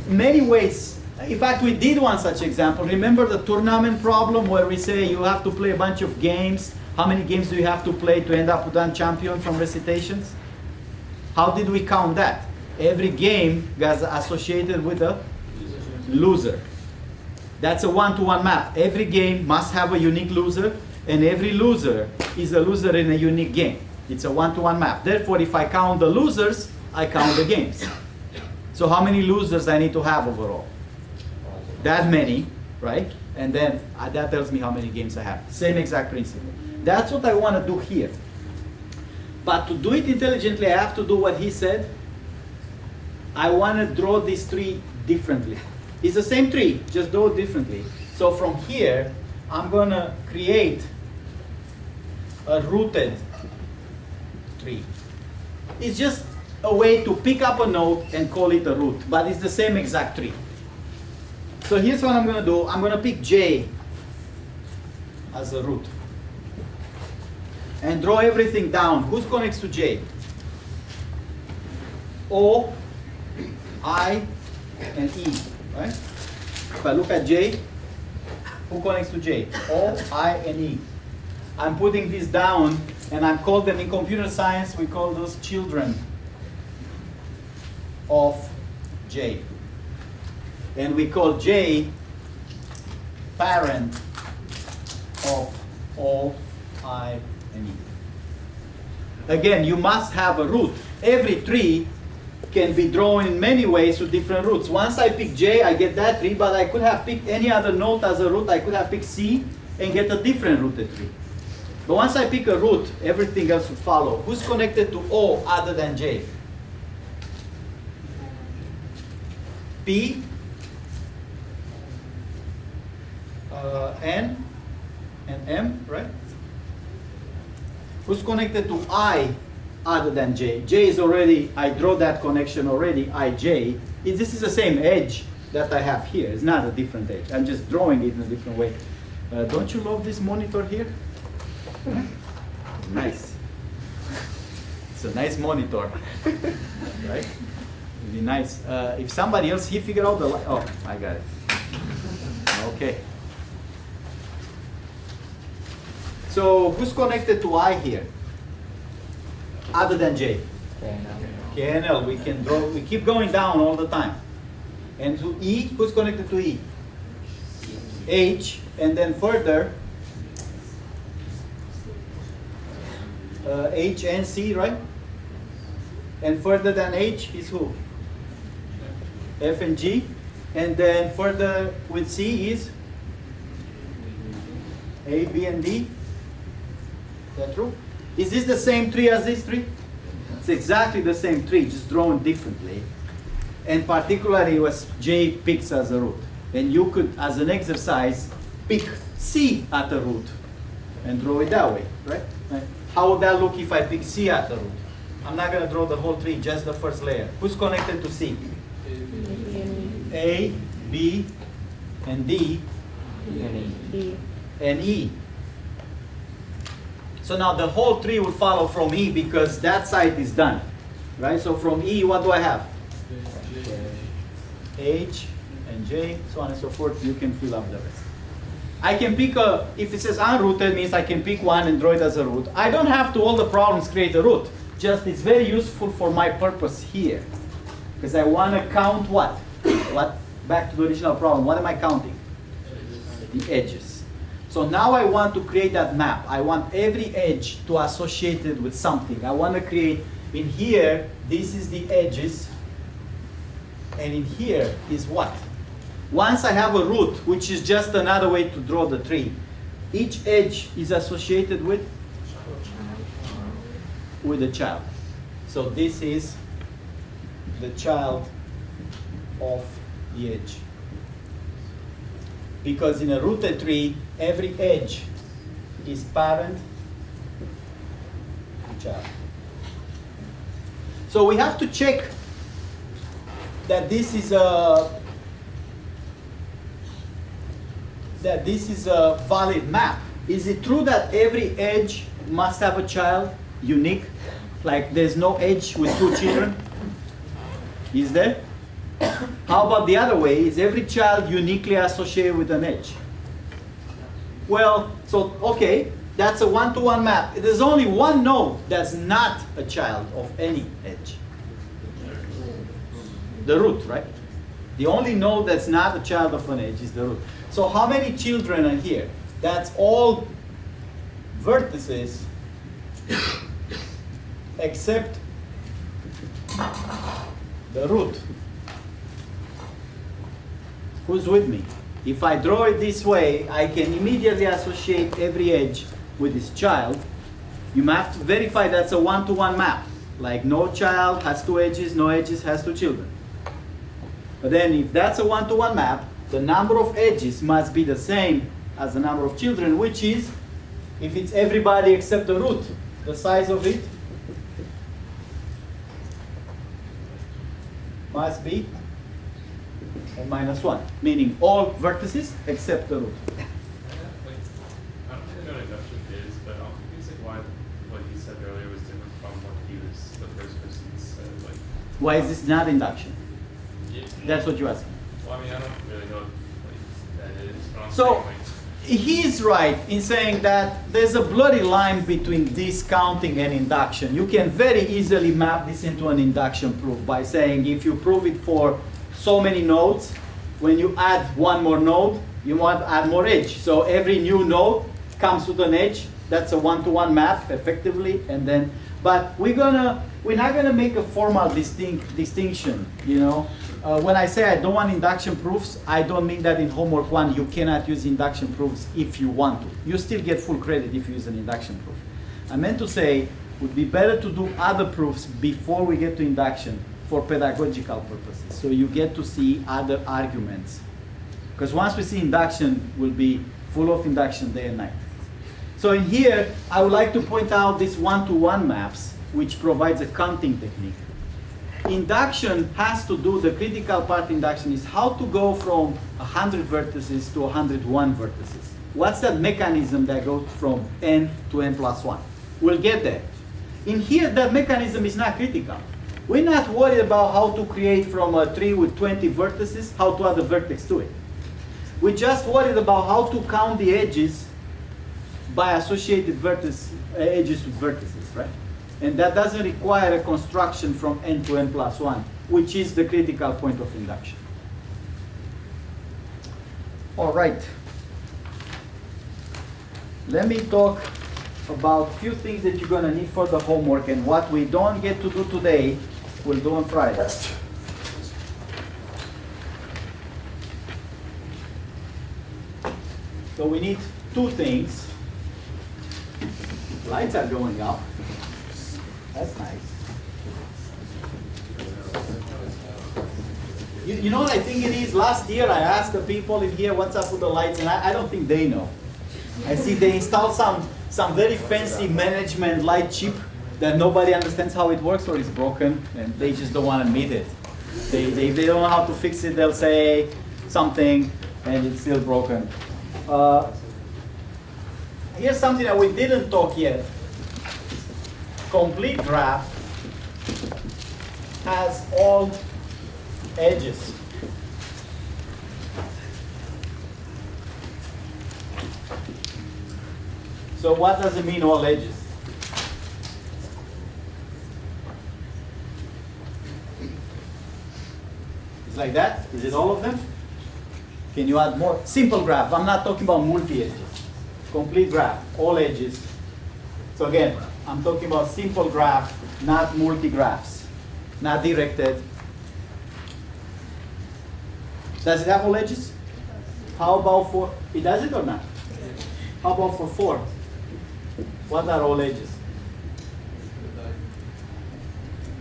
[SPEAKER 1] Many ways. In fact, we did one such example. Remember the tournament problem where we say you have to play a bunch of games. How many games do you have to play to end up with one champion from recitations? How did we count that? Every game gets associated with a loser. That's a one-to-one map. Every game must have a unique loser, and every loser is a loser in a unique game. It's a one-to-one map. Therefore, if I count the losers, I count the games. So how many losers I need to have overall? That many, right? And then that tells me how many games I have. Same exact principle. That's what I want to do here. But to do it intelligently, I have to do what he said. I want to draw this tree differently. It's the same tree, just draw it differently. So from here, I'm going to create a rooted tree. It's just a way to pick up a node and call it a root, but it's the same exact tree. So here's what I'm going to do. I'm going to pick J as a root and draw everything down. Who connects to J? O, I, and E, right? If I look at J, who connects to J? O, I, and E. I'm putting this down, and I call them, in computer science, we call those children of J. And we call J parent of O, I, and E. Again, you must have a root. Every tree can be drawn in many ways with different roots. Once I pick J, I get that tree, but I could have picked any other node as a root. I could have picked C and get a different rooted tree. But once I pick a root, everything else will follow. Who's connected to O other than J? P, N, and M, right? Who's connected to I other than J? J is already, I draw that connection already, IJ. This is the same edge that I have here. It's not a different edge. I'm just drawing it in a different way. Don't you love this monitor here? Nice. It's a nice monitor, right? It'd be nice. If somebody else, he figured out the light. Oh, I got it. Okay. So who's connected to I here? Other than J? K and L. We can draw. We keep going down all the time. And to E, who's connected to E? H, and then further H and C, right? And further than H is who? F and G. And then further with C is A, B, and D. Is that true? Is this the same tree as this tree? It's exactly the same tree, just drawn differently. And particularly was J picks as a root. And you could, as an exercise, pick C at the root and draw it that way, right? How would that look if I pick C at the root? I'm not going to draw the whole tree, just the first layer. Who's connected to C? A, B, and D, and E. So now the whole tree will follow from E because that side is done, right? So from E, what do I have? H and J, so on and so forth. You can fill up the rest. I can pick a, if it says unrooted, means I can pick one and draw it as a root. I don't have to, all the problems, create a root. Just it's very useful for my purpose here. Because I want to count what? What? Back to the original problem. What am I counting? The edges. So now I want to create that map. I want every edge to associate it with something. I want to create, in here, this is the edges. And in here is what? Once I have a root, which is just another way to draw the tree, each edge is associated with a child. So this is the child of the edge. Because in a rooted tree, every edge is parent to child. So we have to check that this is a valid map. Is it true that every edge must have a child, unique? Like there's no edge with two children? Is there? How about the other way? Is every child uniquely associated with an edge? Well, so, okay, that's a one-to-one map. There's only one node that's not a child of any edge. The root, right? The only node that's not a child of an edge is the root. So how many children are here? That's all vertices except the root. Who's with me? If I draw it this way, I can immediately associate every edge with this child. You have to verify that's a one-to-one map. Like no child has two edges, no edges has two children. But then if that's a one-to-one map, the number of edges must be the same as the number of children, which is, if it's everybody except the root, the size of it must be n minus 1, meaning all vertices except the root.
[SPEAKER 4] I don't really know what induction is, but I don't think it's like why what he said earlier was different from what he was the first person said. Like,
[SPEAKER 1] Why is this not induction?
[SPEAKER 4] yeah,
[SPEAKER 1] That's what you're asking.
[SPEAKER 4] well, I mean, I don't really know what that is, but I'm
[SPEAKER 1] So,
[SPEAKER 4] saying, like,
[SPEAKER 1] he is right in saying that there's a blurry line between discounting and induction. You can very easily map this into an induction proof by saying if you prove it for so many nodes, when you add one more node, you want to add more edge. So every new node comes with an edge. That's a one-to-one map effectively, and then. But we're not gonna make a formal distinction. You know, when I say I don't want induction proofs, I don't mean that in homework 1 you cannot use induction proofs if you want to. You still get full credit if you use an induction proof. I meant to say it would be better to do other proofs before we get to induction for pedagogical purposes, so you get to see other arguments. Because once we see induction, we'll be full of induction day and night. So in here, I would like to point out these one-to-one maps, which provides a counting technique. Induction has to do, the critical part induction is how to go from 100 vertices to 101 vertices. What's that mechanism that goes from n to n plus 1? We'll get there. In here, that mechanism is not critical. We're not worried about how to create from a tree with 20 vertices, how to add a vertex to it. We're just worried about how to count the edges by associated edges with vertices, right? And that doesn't require a construction from n to n plus 1, which is the critical point of induction. All right. Let me talk about a few things that you're going to need for the homework, and what we don't get to do today, we'll do on Friday. So we need two things. Lights are going up. That's nice. You know what I think it is? Last year I asked the people in here what's up with the lights, and I don't think they know. I see they installed some very fancy management light chip that nobody understands how it works, or it's broken, and they just don't want to admit it. They don't know how to fix it. They'll say something, and it's still broken. Here's something that we didn't talk yet. Complete graph has all edges. So what does it mean, all edges? It's like that? Is it all of them? Can you add more? Simple graph. I'm not talking about multi-edges. Complete graph, all edges. So again, I'm talking about simple graph, not multi-graphs, not directed. Does it have all edges? How about for, it does it or not? How about for 4? What are all edges?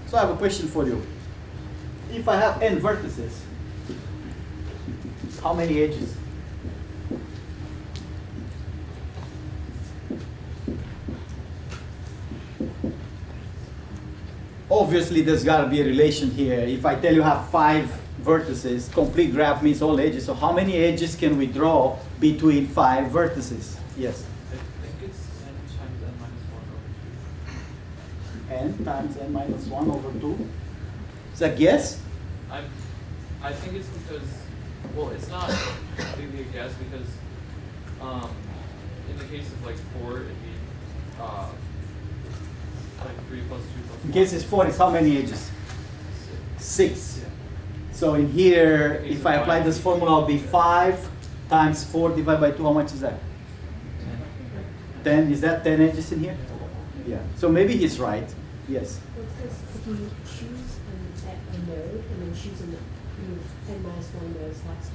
[SPEAKER 1] So I have a question for you. If I have n vertices, how many edges? Obviously, there's got to be a relation here. If I tell you have 5 vertices, complete graph means all edges. So how many edges can we draw between 5 vertices? Yes?
[SPEAKER 5] I think it's n times n minus 1 over 2.
[SPEAKER 1] N times n minus 1 over 2. Is that a guess?
[SPEAKER 5] I think it's because, well, it's not completely a guess because in the case of like 4, it'd be like 3 plus 2 plus 1.
[SPEAKER 1] In case it's 4, it's how many edges? 6.
[SPEAKER 5] Yeah.
[SPEAKER 1] So in here, if I apply this formula, it'll be 5 times 4 divided by 2. How much is that? 10. Is that 10 edges in here? Yeah. So maybe he's right. Yes.
[SPEAKER 12] What's this? If you choose a node and then choose n minus 1 nodes left.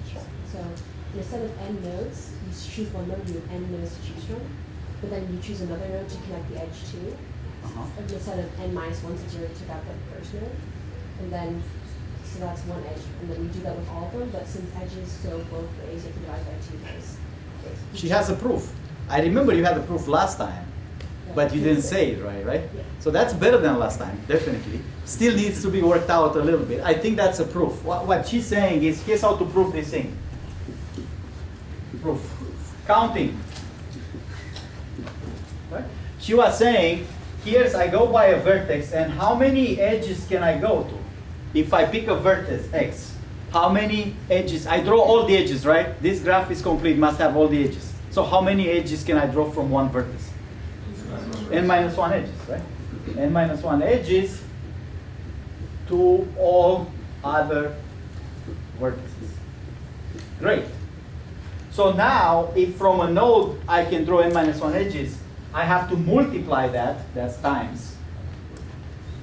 [SPEAKER 12] So instead of n nodes, you choose one node, you have n nodes to choose from. but then you choose another node to connect the edge to. Instead of n-1 since you already took out the first node. And then, so that's one edge. And then we do that with all of them, but since edges go both ways, you can divide by 2 because
[SPEAKER 1] She has a proof. I remember you had a proof last time, but you didn't say it right?
[SPEAKER 12] Yeah.
[SPEAKER 1] So that's better than last time, definitely. Still needs to be worked out a little bit. I think that's a proof. What she's saying is, here's how to prove this thing. Proof. Counting. Right? She was saying, here's, I go by a vertex, and how many edges can I go to? If I pick a vertex, X, how many edges? I draw all the edges, right? This graph is complete, must have all the edges. So how many edges can I draw from one vertex? n-1 edges, right? n-1 edges to all other vertices. Great. So now, if from a node I can draw n-1 edges, I have to multiply that, that's times,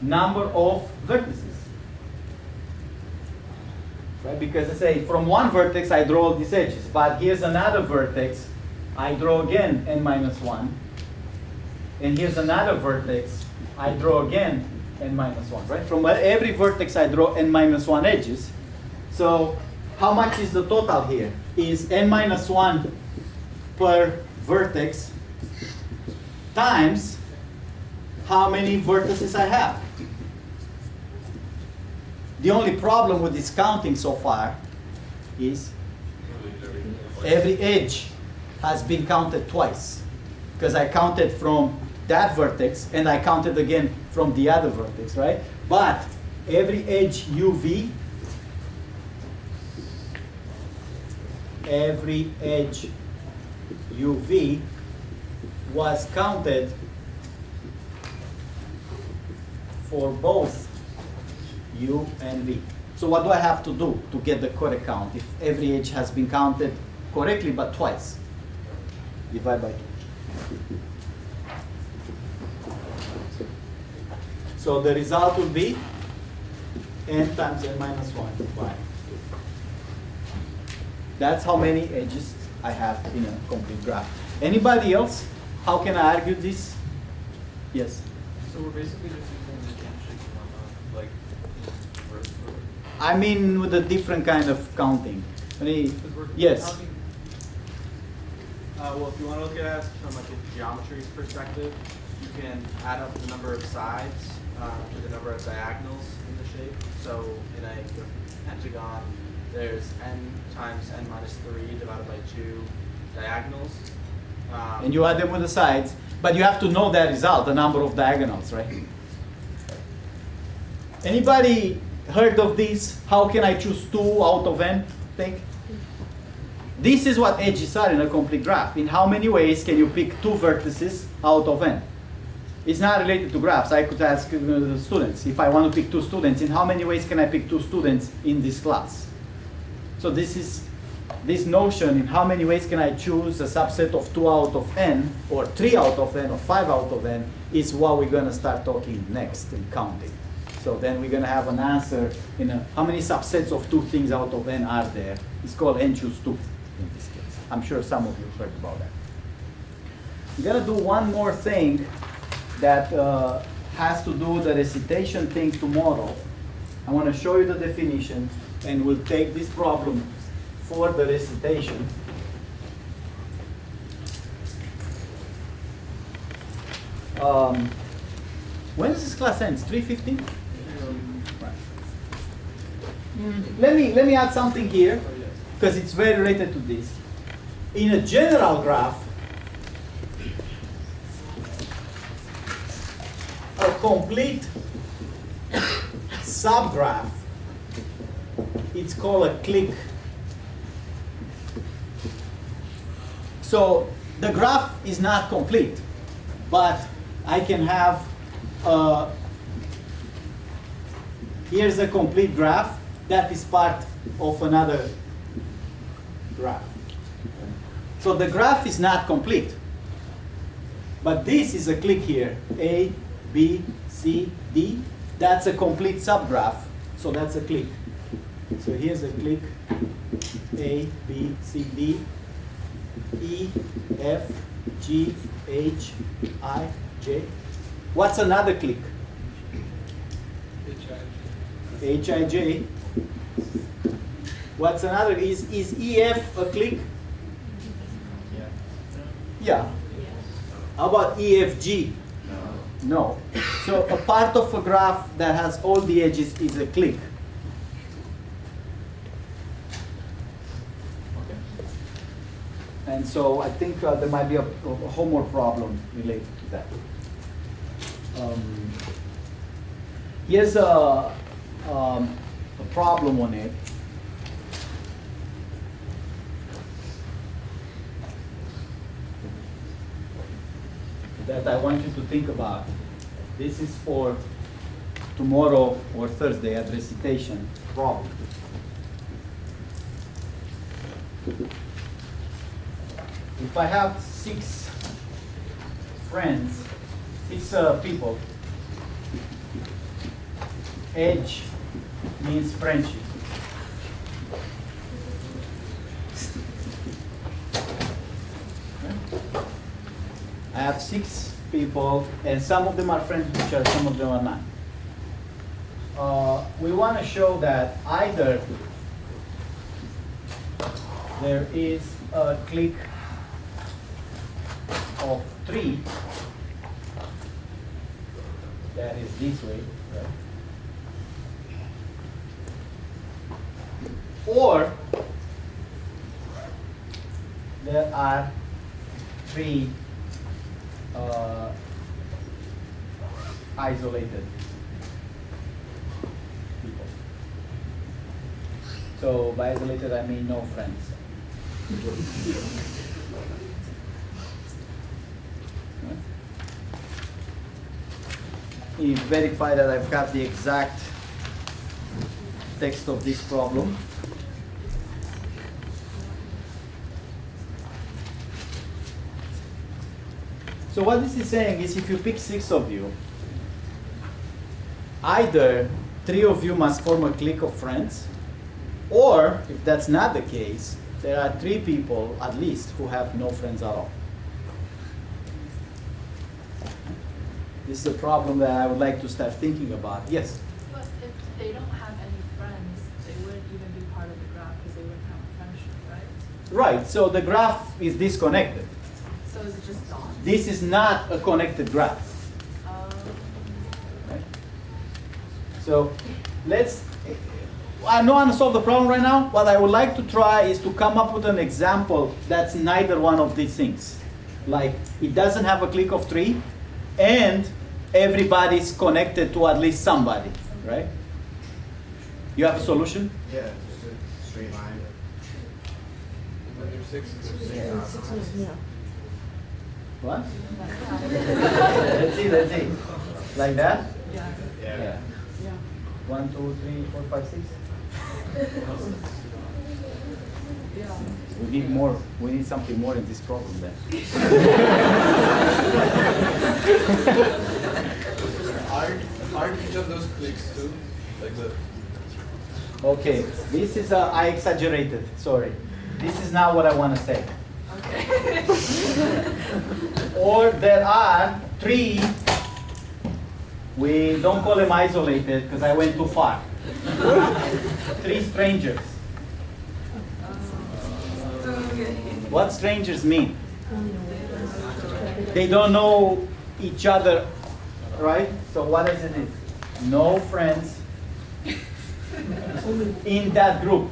[SPEAKER 1] number of vertices. Right? Because I say, from one vertex I draw all these edges, but here's another vertex, I draw again n-1. And here's another vertex, I draw again n-1, right? From every vertex I draw n-1 edges. So how much is the total here? Is n-1 per vertex times how many vertices I have. The only problem with this counting so far is every edge has been counted twice. Because I counted from that vertex and I counted again from the other vertex, right? But every edge UV, every edge UV was counted for both U and V. So what do I have to do to get the correct count if every edge has been counted correctly but twice? Divide by 2. So the result will be n times n-1 by 2. That's how many edges I have in a complete graph. Anybody else? How can I argue this? Yes?
[SPEAKER 5] So we're basically just using the handshake like,
[SPEAKER 1] I mean with a different kind of counting. Yes?
[SPEAKER 13] Counting, well, if you want to look at it from like a geometry perspective, you can add up the number of sides to the number of diagonals in the shape. So in a pentagon, there's n times n-3 divided by 2 diagonals.
[SPEAKER 1] And you add them with the sides, but you have to know that result, the number of diagonals, right? Anybody heard of this? How can I choose 2 out of n? Think. This is what edges are in a complete graph. In how many ways can you pick 2 vertices out of n? It's not related to graphs. I could ask the students, if I want to pick 2 students, in how many ways can I pick 2 students in this class? So this is this notion, in how many ways can I choose a subset of 2 out of n, or 3 out of n, or 5 out of n, is what we're going to start talking next in counting. So then we're going to have an answer in how many subsets of 2 things out of n are there. It's called n choose 2 in this case. I'm sure some of you heard about that. I'm going to do one more thing that has to do with the recitation thing tomorrow. I want to show you the definition, and we'll take this problem for the recitation. When does this class end? 3:15? Right. Let me add something here, because it's very related to this. In a general graph, a complete subgraph, it's called a clique. So the graph is not complete, but I can have, here's a complete graph that is part of another graph. So the graph is not complete, but this is a clique here, A, B, C, D. That's a complete subgraph, so that's a clique. So here's a clique, A, B, C, D, E, F, G, H, I, J. What's another clique? H, I, J. What's another? Is EF a clique? Yeah. How about EFG? No. So a part of a graph that has all the edges is a clique. And so I think there might be a homework problem related to that. Here's a problem on it. That I want you to think about. This is for tomorrow or Thursday at recitation problem. If I have 6 friends, 6 people, edge means friendship. I have 6 people, and some of them are friends with each other, some of them are not. We want to show that either there is a clique of 3 that is this way, right? Or there are 3 isolated people. So by isolated I mean no friends. You verify that I've got the exact text of this problem. So what this is saying is if you pick 6 of you, either 3 of you must form a clique of friends, or if that's not the case, there are 3 people at least who have no friends at all. This is a problem that I would like to start thinking about. Yes?
[SPEAKER 14] But if they don't have any friends, they wouldn't even be part of the graph because they wouldn't have a friendship, right?
[SPEAKER 1] Right, so the graph is disconnected.
[SPEAKER 14] So is it just dots?
[SPEAKER 1] This is not a connected graph. Right? So let's, I don't want to solve the problem right now. What I would like to try is to come up with an example that's neither one of these things. Like it doesn't have a clique of 3 and everybody's connected to at least somebody, right? You have a solution?
[SPEAKER 8] Yeah, just a straight line.
[SPEAKER 3] When there's 6,
[SPEAKER 12] Yeah.
[SPEAKER 1] What? Let's see. Like that?
[SPEAKER 14] Yeah.
[SPEAKER 1] Yeah. 1, 2, 3, 4, 5, 6.
[SPEAKER 14] Yeah.
[SPEAKER 1] We need more. We need something more in this problem then.
[SPEAKER 3] Aren't each of those cliques too? Like the.
[SPEAKER 1] Okay, this is I exaggerated. Sorry, this is not what I want to say.
[SPEAKER 14] Okay.
[SPEAKER 1] Or there are 3. We don't call them isolated because I went too far. 3 strangers. What strangers mean? They don't know each other, right? So what does it mean? No friends in that group.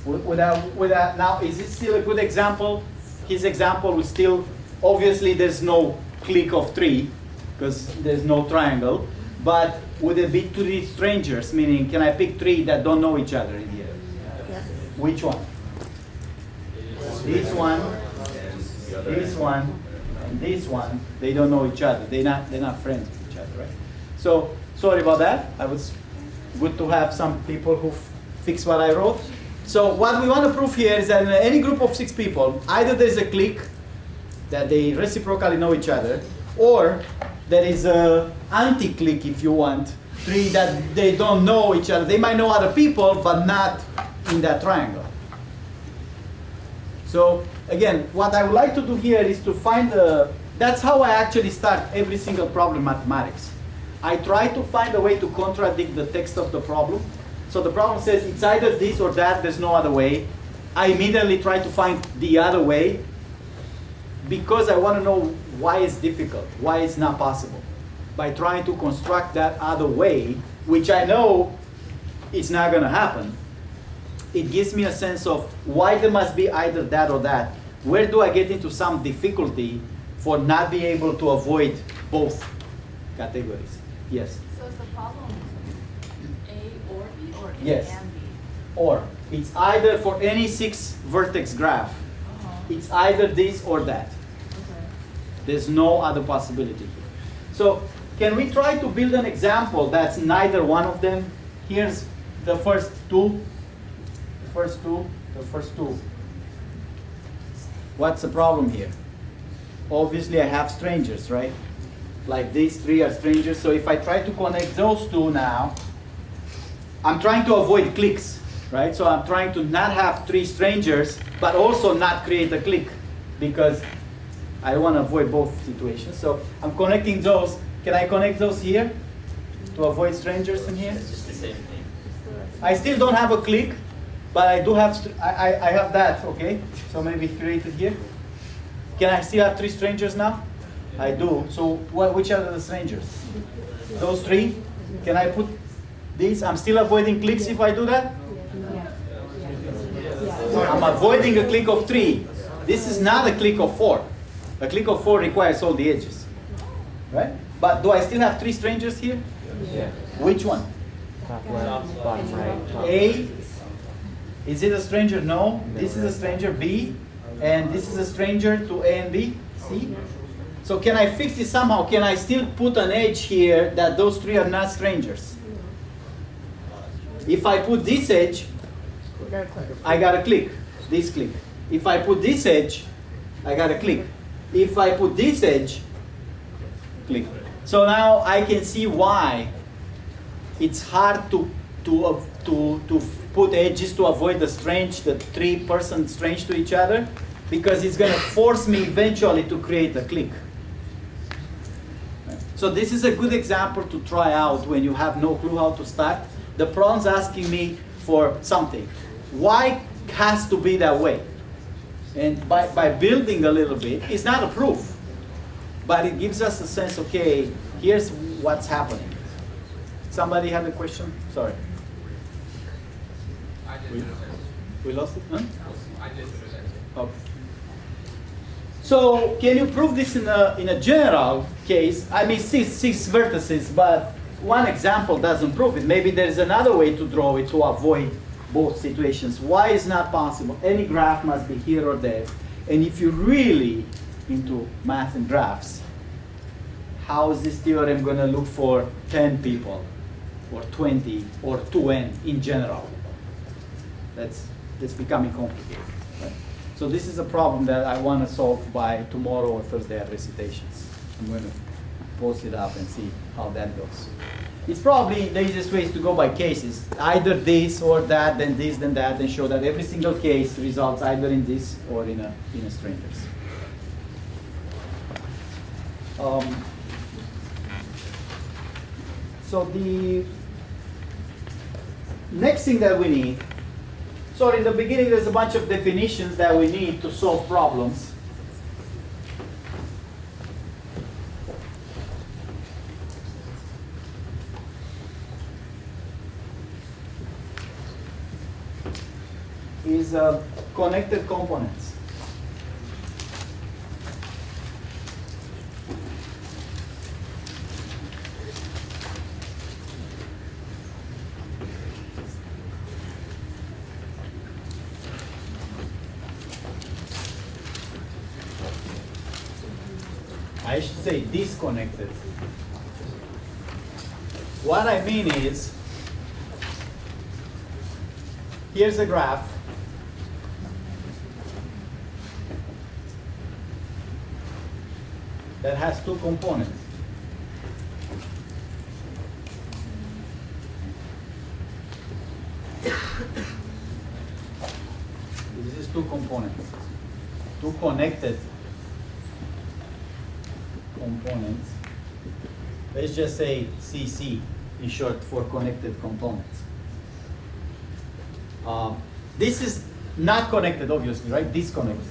[SPEAKER 1] Without, now, is this still a good example? His example was still, obviously there's no clique of 3 because there's no triangle, but would it be 3 strangers, meaning can I pick 3 that don't know each other in here?
[SPEAKER 12] Yes.
[SPEAKER 1] Which one? This one, this one, and this one, they don't know each other. They're not friends with each other, right? So, sorry about that. I was good to have some people who fix what I wrote. So what we want to prove here is that in any group of 6 people, either there's a clique that they reciprocally know each other, or there is a anti-clique, if you want, 3 that they don't know each other. They might know other people, but not in that triangle. So again, what I would like to do here is to find that's how I actually start every single problem in mathematics. I try to find a way to contradict the text of the problem. So the problem says it's either this or that, there's no other way. I immediately try to find the other way because I want to know why it's difficult, why it's not possible. By trying to construct that other way, which I know it's not going to happen, it gives me a sense of why there must be either that or that. Where do I get into some difficulty for not being able to avoid both categories? Yes?
[SPEAKER 14] So is the problem A or B or A
[SPEAKER 1] Yes.
[SPEAKER 14] and B?
[SPEAKER 1] Or. It's either for any 6 vertex graph, it's either this or that.
[SPEAKER 14] Okay.
[SPEAKER 1] There's no other possibility. So can we try to build an example that's neither one of them? Here's the first two. The first two. What's the problem here? Obviously I have strangers, right? Like these 3 are strangers. So if I try to connect those 2 now, I'm trying to avoid cliques, right? So I'm trying to not have 3 strangers, but also not create a clique because I want to avoid both situations. So I'm connecting those. Can I connect those here to avoid strangers in here?
[SPEAKER 2] It's just the same thing.
[SPEAKER 1] I still don't have a clique, but I do have, I have that, okay? So maybe create it here. Can I still have 3 strangers now? I do. So which are the strangers? Those 3? Can I put these? I'm still avoiding cliques if I do that? I'm avoiding a clique of 3. This is not a clique of 4. A clique of 4 requires all the edges, right? But do I still have 3 strangers here?
[SPEAKER 11] Yeah.
[SPEAKER 1] Which one?
[SPEAKER 11] Top left, bottom right. Top
[SPEAKER 1] A. Is it a stranger? No. This is a stranger, B. And this is a stranger to A and B, C. So can I fix it somehow? Can I still put an edge here that those 3 are not strangers? If I put this edge, I got a clique, this clique. If I put this edge, I got a clique. If I put this edge, clique. So now I can see why it's hard to put edges to avoid the 3-person strange to each other, because it's going to force me eventually to create a clique. So this is a good example to try out when you have no clue how to start. The problem's asking me for something. Why has to be that way? And by building a little bit, it's not a proof, but it gives us a sense, okay, here's what's happening. Somebody had a question? Sorry.
[SPEAKER 10] I did.
[SPEAKER 1] We lost it? Huh?
[SPEAKER 10] I did.
[SPEAKER 1] Okay. So can you prove this in a general case? I mean, six vertices, but one example doesn't prove it. Maybe there's another way to draw it to avoid both situations. Why is not possible? Any graph must be here or there. And if you're really into math and graphs, how is this theorem going to look for 10 people, or 20, or 2n in general? That's becoming complicated. Right? So this is a problem that I want to solve by tomorrow or Thursday at recitations. I'm going to post it up and see how that goes. It's probably the easiest way is to go by cases. Either this or that, then this, then that, and show that every single case results either in this or in a strangers. So the next thing that we need, so in the beginning there's a bunch of definitions that we need to solve problems. Is connected components. I should say disconnected. What I mean is, here's a graph. That has 2 components. This is 2 components. two connected components. Let's just say CC in short for connected components. This is not connected, obviously, right? Disconnected.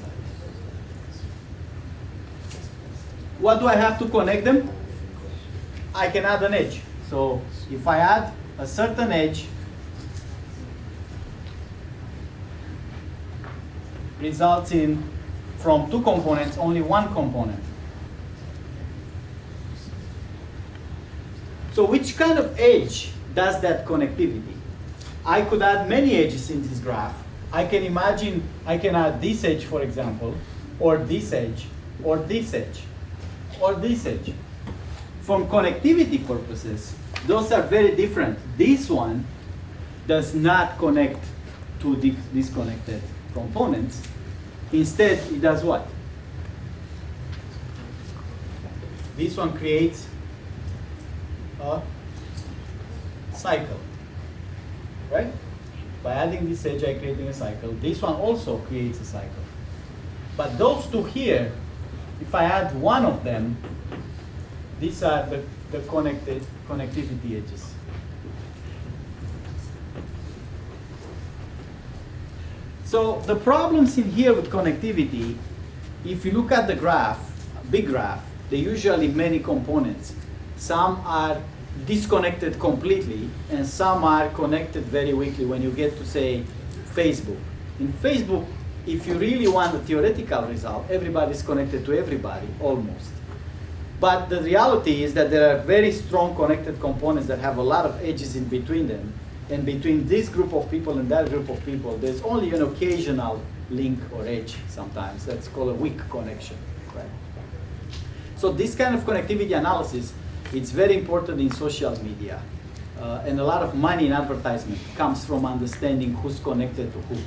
[SPEAKER 1] What do I have to connect them? I can add an edge. So if I add a certain edge, results in, from two components, only one component. So which kind of edge does that connectivity? I could add many edges in this graph. I can imagine I can add this edge, for example, or this edge, or this edge, or this edge. From connectivity purposes, those are very different. This one does not connect to the disconnected components. Instead, it does what? This one creates a cycle, right? By adding this edge, I'm creating a cycle. This one also creates a cycle. But those two here, if I add one of them, these are the connectivity edges. So the problems in here with connectivity, if you look at the graph, big graph, they usually many components. Some are disconnected completely, and some are connected very weakly when you get to, say, Facebook. In Facebook, if you really want a theoretical result, everybody is connected to everybody, almost. But the reality is that there are very strong connected components that have a lot of edges in between them. And between this group of people and that group of people, there's only an occasional link or edge sometimes. That's called a weak connection, right? So this kind of connectivity analysis, it's very important in social media. And a lot of money in advertisement comes from understanding who's connected to who.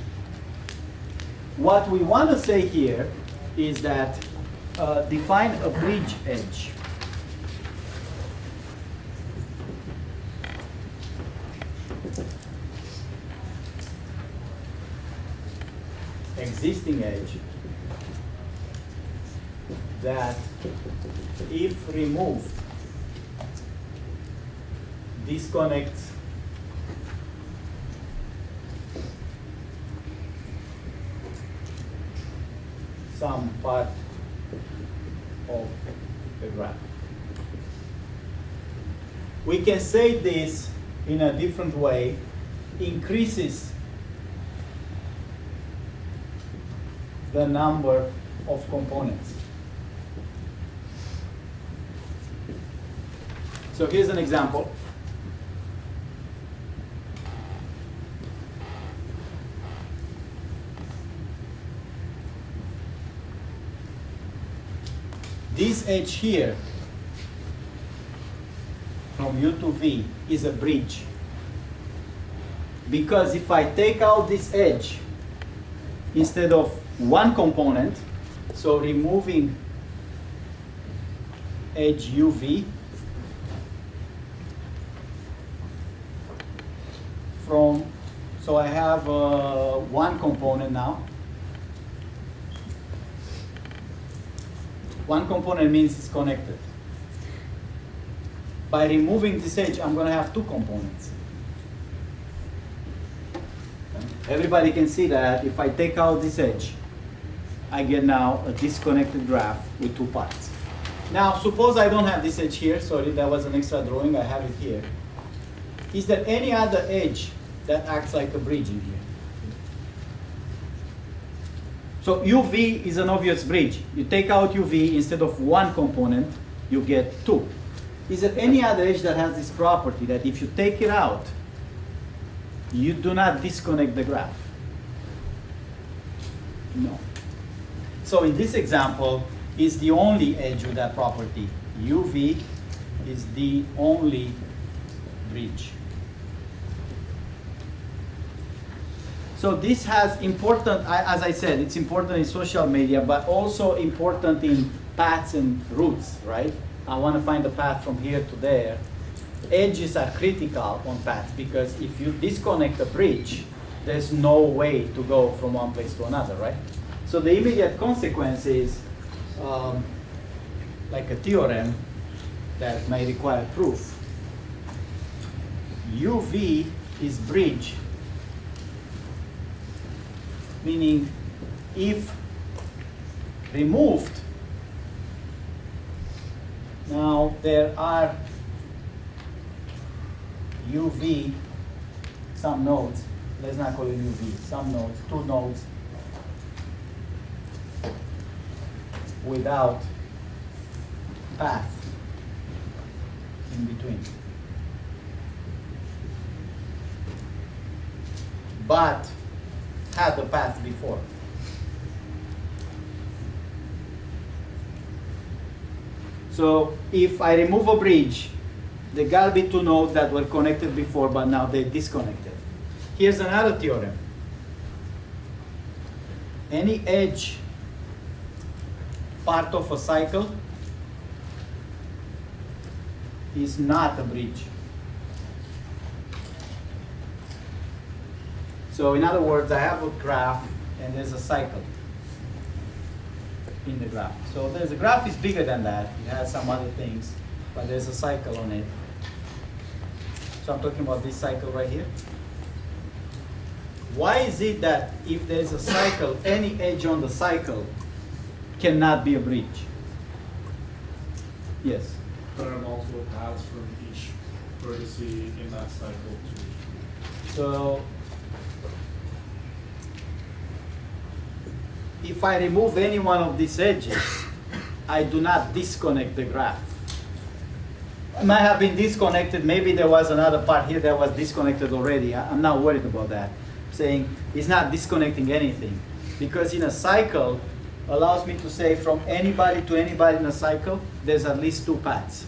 [SPEAKER 1] What we want to say here is that define a bridge edge. Existing edge that, if removed, disconnects some part of the graph. We can say this in a different way, increases the number of components. So here's an example. This edge here, from U to V, is a bridge. Because if I take out this edge, instead of one component, so removing edge UV from, so I have one component now. One component means it's connected. By removing this edge, I'm going to have two components. Everybody can see that if I take out this edge, I get now a disconnected graph with two parts. Now, suppose I don't have this edge here. Sorry, that was an extra drawing. I have it here. Is there any other edge that acts like a bridge in here? So UV is an obvious bridge. You take out UV, instead of one component, you get two. Is there any other edge that has this property that if you take it out, you do not disconnect the graph? No. So in this example, is the only edge with that property. UV is the only bridge. So this has important, as I said, it's important in social media, but also important in paths and routes, right? I want to find a path from here to there. Edges are critical on paths because if you disconnect a bridge, there's no way to go from one place to another, right? So the immediate consequence is like a theorem that may require proof. UV is bridge, meaning if removed, now there are UV, some nodes, let's not call it UV, some nodes, 2 nodes without path in between. But had the path before. So if I remove a bridge, there gotta be 2 nodes that were connected before, but now they're disconnected. Here's another theorem. Any edge part of a cycle is not a bridge. So in other words, I have a graph and there's a cycle in the graph. So the graph is bigger than that. It has some other things, but there's a cycle on it. So I'm talking about this cycle right here. Why is it that if there's a cycle, any edge on the cycle cannot be a bridge? Yes?
[SPEAKER 6] There are multiple paths from each vertex in that cycle to.
[SPEAKER 1] So if I remove any one of these edges, I do not disconnect the graph. It might have been disconnected. Maybe there was another part here that was disconnected already. I'm not worried about that. I'm saying it's not disconnecting anything. Because in a cycle, allows me to say from anybody to anybody in a cycle, there's at least 2 paths.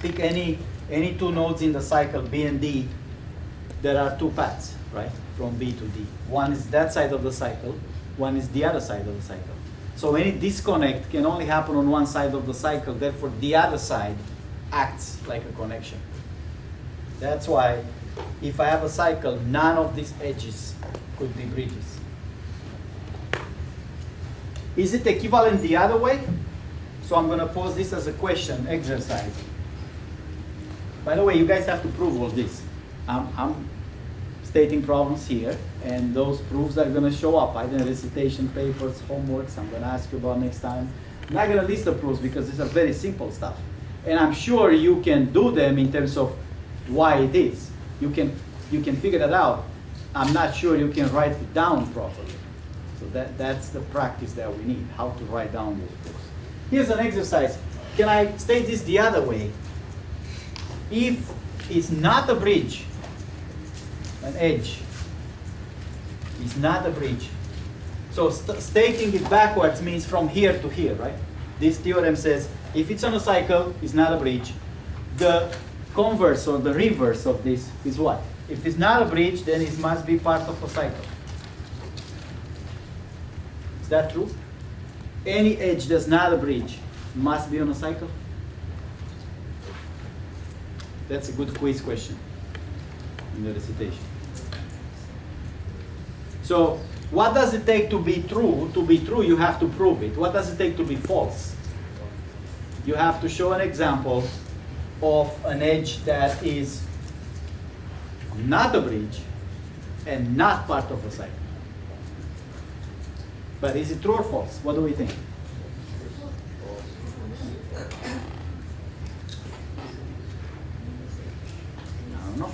[SPEAKER 1] Pick any 2 nodes in the cycle, B and D, there are 2 paths, right? From B to D. One is that side of the cycle, one is the other side of the cycle. So any disconnect can only happen on one side of the cycle, therefore the other side acts like a connection. That's why if I have a cycle, none of these edges could be bridges. Is it equivalent the other way? So I'm going to pose this as a question, exercise. By the way, you guys have to prove all this. I'm stating problems here, and those proofs are going to show up either in recitation papers, homeworks. I'm going to ask you about next time. I'm not going to list the proofs because these are very simple stuff. And I'm sure you can do them in terms of why it is. You can figure that out. I'm not sure you can write it down properly. So that's the practice that we need, how to write down those proofs. Here's an exercise. Can I state this the other way? If it's not a bridge, an edge is not a bridge. So stating it backwards means from here to here, right? This theorem says if it's on a cycle, it's not a bridge. The converse or the reverse of this is what? If it's not a bridge, then it must be part of a cycle. Is that true? Any edge that's not a bridge must be on a cycle? That's a good quiz question in the recitation. So what does it take to be true? To be true, you have to prove it. What does it take to be false? You have to show an example of an edge that is not a bridge and not part of a cycle. But is it true or false? What do we think? I don't know.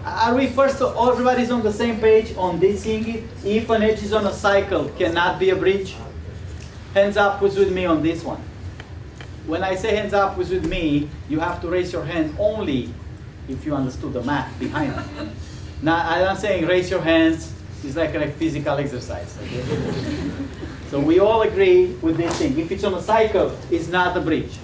[SPEAKER 1] Are we first, everybody's on the same page on this thing? If an edge is on a cycle, cannot be a bridge? Hands up who's with me on this one. When I say hands up who's with me, you have to raise your hand only if you understood the math behind it. Now, I'm not saying raise your hands. It's like a physical exercise. Okay? So we all agree with this thing. If it's on a cycle, it's not a bridge.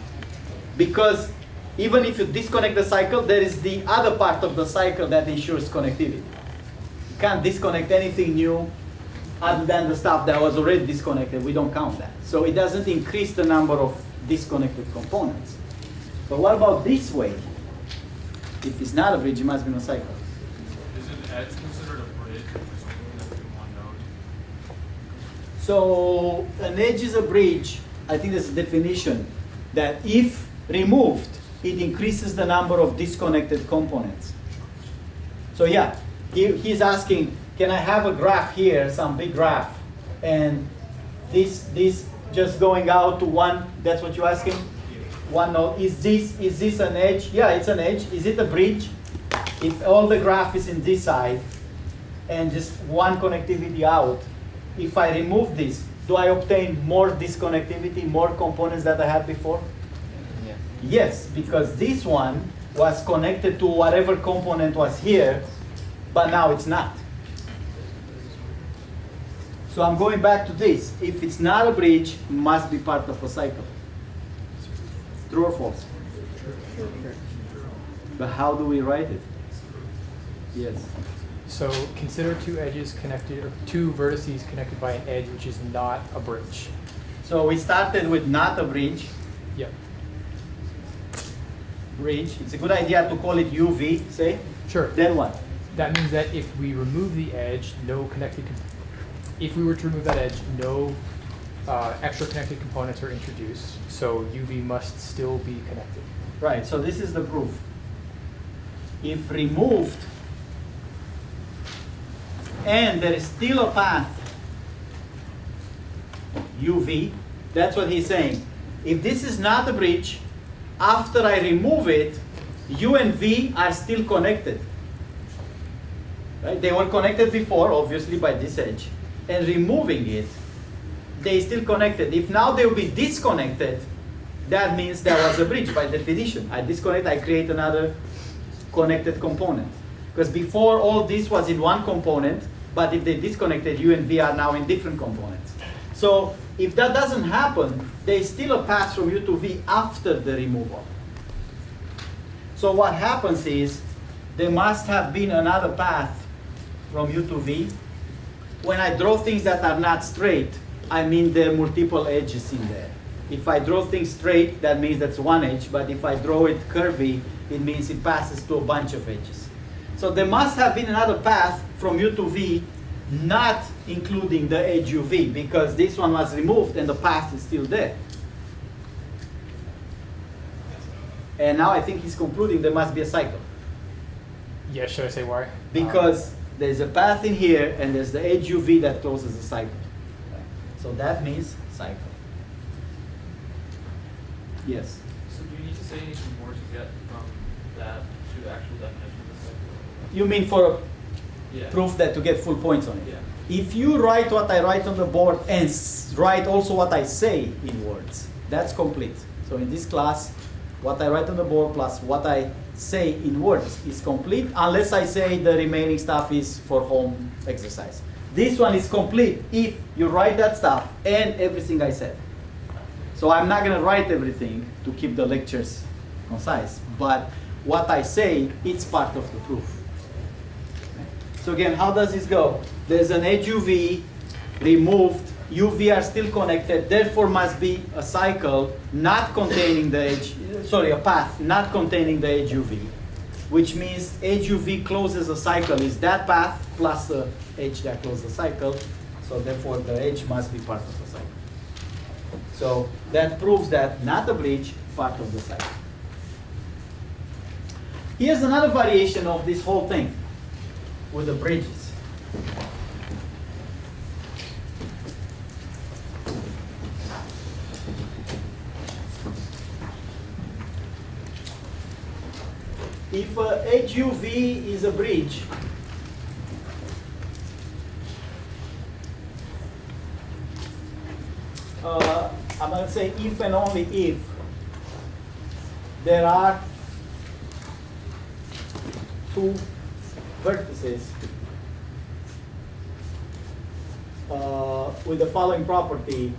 [SPEAKER 1] Because even if you disconnect the cycle, there is the other part of the cycle that ensures connectivity. You can't disconnect anything new other than the stuff that was already disconnected. We don't count that. So it doesn't increase the number of disconnected components. But what about this way? If it's not a bridge, it must be on a cycle.
[SPEAKER 4] Is an edge considered a bridge if it's only connected to one node?
[SPEAKER 1] So an edge is a bridge. I think there's a definition that if removed, it increases the number of disconnected components. So yeah, he's asking, can I have a graph here, some big graph, and this just going out to one, that's what you're asking? One node, is this an edge? Yeah, it's an edge. Is it a bridge? If all the graph is in this side, and just one connectivity out, if I remove this, do I obtain more disconnectivity, more components that I had before?
[SPEAKER 11] Yeah.
[SPEAKER 1] Yes, because this one was connected to whatever component was here, but now it's not. So I'm going back to this. If it's not a bridge, it must be part of a cycle. True or false? But how do we write it? Yes.
[SPEAKER 7] So consider two edges connected, or two vertices connected by an edge which is not a bridge.
[SPEAKER 1] So we started with not a bridge.
[SPEAKER 7] Yep.
[SPEAKER 1] Bridge. It's a good idea to call it UV, say.
[SPEAKER 7] Sure.
[SPEAKER 1] Then what?
[SPEAKER 7] That means that if we remove the edge, no connected. If we were to remove that edge, no extra connected components are introduced. So UV must still be connected.
[SPEAKER 1] Right. So this is the proof. If removed, and there is still a path UV, that's what he's saying. If this is not a bridge, after I remove it, U and V are still connected. Right? They were connected before, obviously, by this edge. And removing it, they still connected. If now they will be disconnected, that means there was a bridge by definition. I disconnect, I create another connected component. Because before all this was in one component, but if they disconnected, U and V are now in different components. So if that doesn't happen, there is still a path from U to V after the removal. So what happens is, there must have been another path from U to V. When I draw things that are not straight, I mean there are multiple edges in there. If I draw things straight, that means that's one edge, but if I draw it curvy, it means it passes to a bunch of edges. So there must have been another path from U to V, not including the edge UV, because this one was removed and the path is still there. And now I think he's concluding there must be a cycle.
[SPEAKER 7] Yeah, should I say why?
[SPEAKER 1] Because there's a path in here and there's the edge UV that closes the cycle. So that means cycle. Yes?
[SPEAKER 15] So do you need to say anything more to get from that to the actual definition of the cycle?
[SPEAKER 1] You mean for
[SPEAKER 15] Yeah.
[SPEAKER 1] proof that to get full points on it?
[SPEAKER 15] Yeah.
[SPEAKER 1] If you write what I write on the board and write also what I say in words, that's complete. So in this class, what I write on the board plus what I say in words is complete, unless I say the remaining stuff is for home exercise. This one is complete if you write that stuff and everything I said. So I'm not going to write everything to keep the lectures concise, but what I say, it's part of the proof. So again, how does this go? There's an edge UV removed, UV are still connected, therefore must be a cycle not containing the edge, sorry, a path not containing the edge UV, which means edge UV closes a cycle is that path plus the edge that closes the cycle, so therefore the edge must be part of the cycle. So that proves that not a bridge, part of the cycle. Here's another variation of this whole thing with the bridges. If edge UV is a bridge, I'm going to say if and only if there are two vertices with the following property,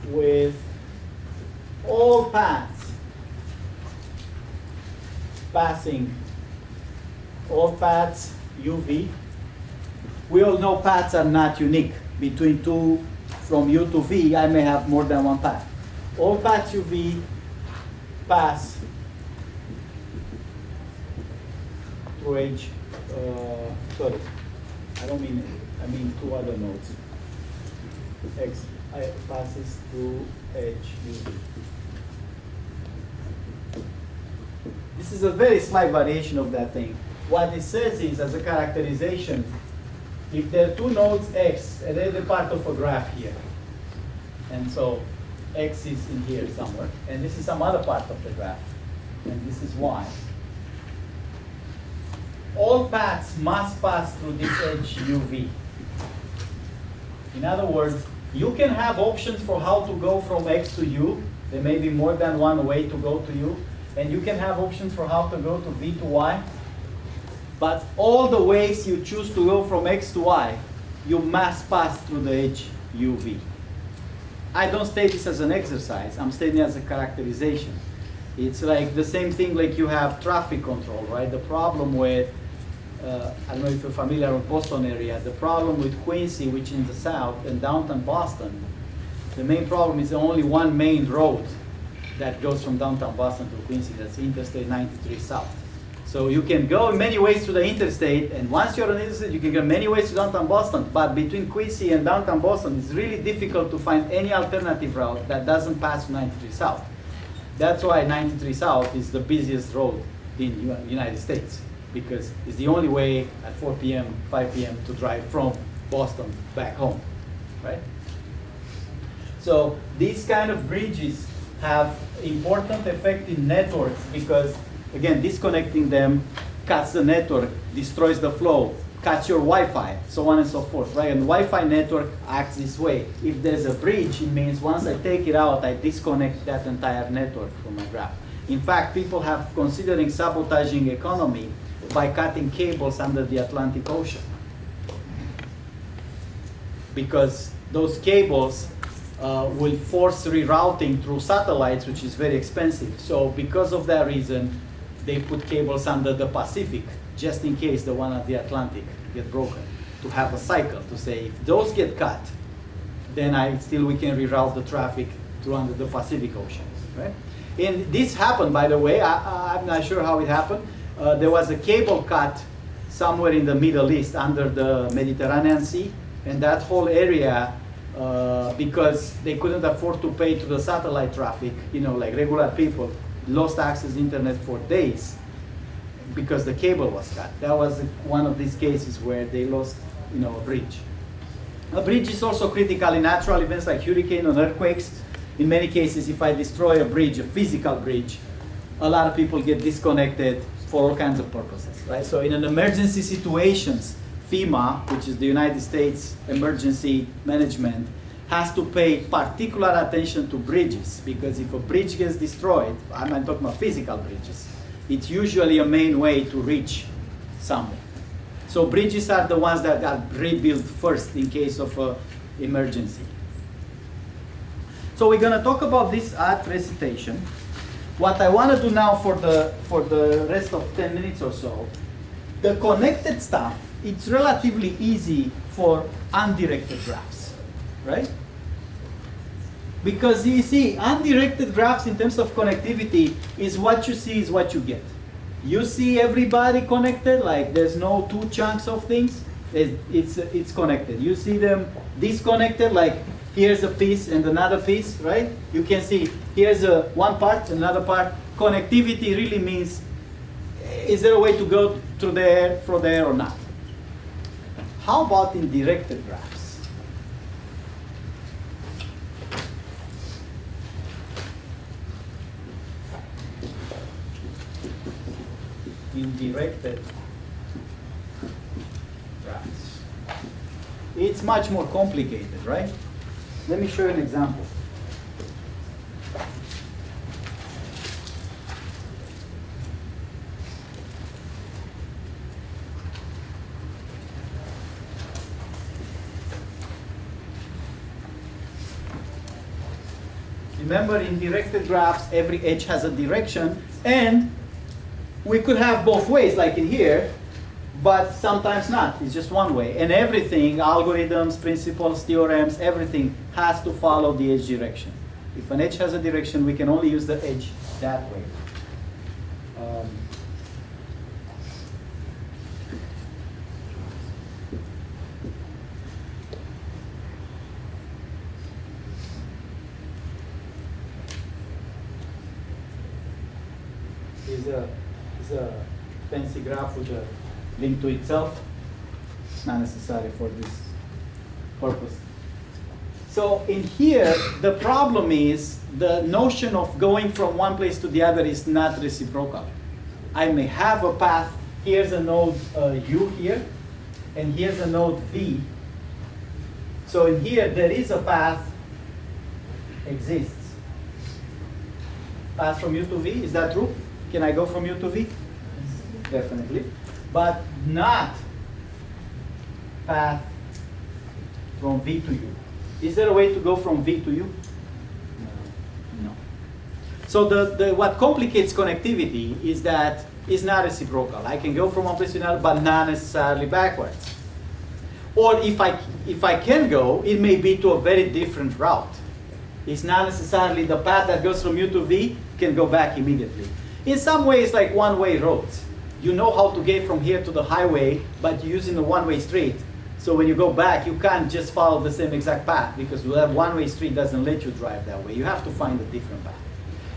[SPEAKER 1] with all paths passing, all paths UV. We all know paths are not unique. Between two, from U to V, I may have more than one path. All paths UV pass through edge, sorry, I don't mean, I mean two other nodes. X passes through edge UV. This is a very slight variation of that thing. What it says is, as a characterization, if there are two nodes X, and they're part of a graph here, and so X is in here somewhere, and this is some other part of the graph, and this is Y. All paths must pass through this edge UV. In other words, you can have options for how to go from X to U. There may be more than one way to go to U. And you can have options for how to go to V to Y. But all the ways you choose to go from X to Y, you must pass through the edge UV. I don't state this as an exercise. I'm stating it as a characterization. It's like the same thing like you have traffic control, right? The problem with, I don't know if you're familiar with Boston area, the problem with Quincy, which is in the south, and downtown Boston, the main problem is only one main road that goes from downtown Boston to Quincy. That's Interstate 93 South. So you can go in many ways to the interstate, and once you're on the interstate, you can go many ways to downtown Boston. But between Quincy and downtown Boston, it's really difficult to find any alternative route that doesn't pass 93 South. That's why 93 South is the busiest road in the United States, because it's the only way at 4 p.m., 5 p.m. to drive from Boston back home, right? So these kind of bridges have important effect in networks because, again, disconnecting them cuts the network, destroys the flow, cuts your Wi-Fi, so on and so forth, right? And Wi-Fi network acts this way. If there's a bridge, it means once I take it out, I disconnect that entire network from my graph. In fact, people have considering sabotaging economy by cutting cables under the Atlantic Ocean. Because those cables will force rerouting through satellites, which is very expensive. So because of that reason, they put cables under the Pacific, just in case the one at the Atlantic get broken, to have a cycle, to say if those get cut, then we can reroute the traffic through under the Pacific Ocean, right? And this happened, by the way, I'm not sure how it happened. There was a cable cut somewhere in the Middle East under the Mediterranean Sea, and that whole area, because they couldn't afford to pay to the satellite traffic, like regular people, lost access to internet for days because the cable was cut. That was one of these cases where they lost, a bridge. A bridge is also critical in natural events like hurricane and earthquakes. In many cases, if I destroy a bridge, a physical bridge, a lot of people get disconnected for all kinds of purposes, right? So in an emergency situations, FEMA, which is the United States Emergency Management, has to pay particular attention to bridges, because if a bridge gets destroyed, I'm not talking about physical bridges, it's usually a main way to reach somewhere. So bridges are the ones that are rebuilt first in case of an emergency. So we're going to talk about this art recitation. What I want to do now for the rest of 10 minutes or so, the connected stuff, it's relatively easy for undirected graphs, right? Because you see, undirected graphs in terms of connectivity is what you see is what you get. You see everybody connected, like there's no two chunks of things, it's connected. You see them disconnected, like here's a piece and another piece, right? You can see here's one part, another part. Connectivity really means, is there a way to go through there, from there or not? How about in directed graphs? In directed graphs, it's much more complicated, right? Let me show you an example. Remember, in directed graphs, every edge has a direction, and we could have both ways, like in here, but sometimes not. It's just one way. And everything, algorithms, principles, theorems, everything has to follow the edge direction. If an edge has a direction, we can only use the edge that way. is a fancy graph with a link to itself. It's not necessary for this purpose. So in here, the problem is the notion of going from one place to the other is not reciprocal. I may have a path, here's a node U here, and here's a node V. So in here, there is a path exists. Path from U to V, is that true? Can I go from U to V? Definitely. But not path from V to U. Is there a way to go from V to U? No. So what complicates connectivity is that it's not reciprocal. I can go from one place to another, but not necessarily backwards. Or if I can go, it may be to a very different route. It's not necessarily the path that goes from U to V can go back immediately. In some ways, like one-way roads. You know how to get from here to the highway, but you're using a one-way street. So when you go back, you can't just follow the same exact path because that one-way street doesn't let you drive that way. You have to find a different path.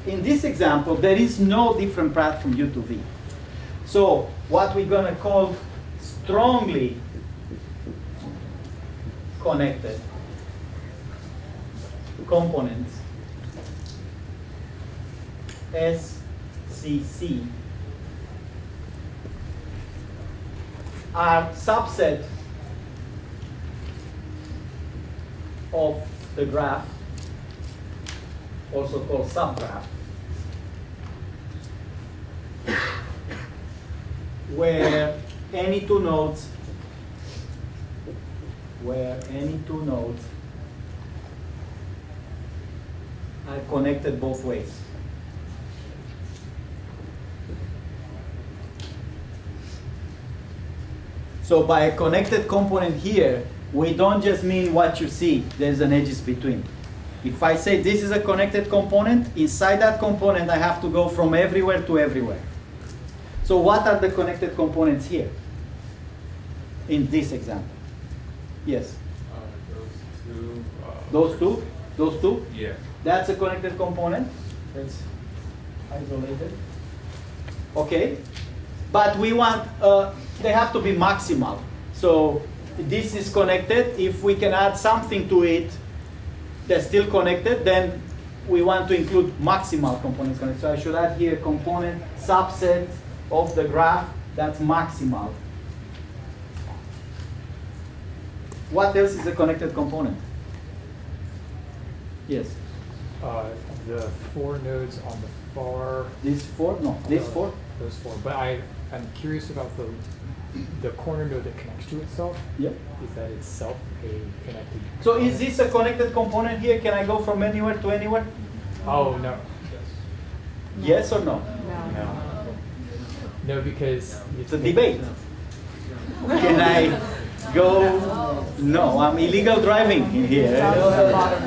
[SPEAKER 1] In this example, there is no different path from U to V. So what we're going to call strongly connected components, SCC, are subset of the graph, also called subgraph, where any two nodes are connected both ways. So by a connected component here, we don't just mean what you see, there's an edges between. If I say this is a connected component, inside that component I have to go from everywhere to everywhere. So what are the connected components here? In this example. Yes? Those two? Those two?
[SPEAKER 4] Yeah.
[SPEAKER 1] That's a connected component. That's isolated. Okay. But we want, they have to be maximal. So this is connected. If we can add something to it that's still connected, then we want to include maximal components connected. So I should add here component subset of the graph that's maximal. What else is a connected component? Yes?
[SPEAKER 7] The four nodes on the far.
[SPEAKER 1] These four? No, these four?
[SPEAKER 7] Those four. But I'm curious about the corner node that connects to itself.
[SPEAKER 1] Yeah.
[SPEAKER 7] Is that itself a connected?
[SPEAKER 1] So is this a connected component here? Can I go from anywhere to anywhere?
[SPEAKER 7] Oh, no.
[SPEAKER 1] Yes or no?
[SPEAKER 7] No. No, because
[SPEAKER 1] it's a debate. Can I go? No, I'm illegal driving in here.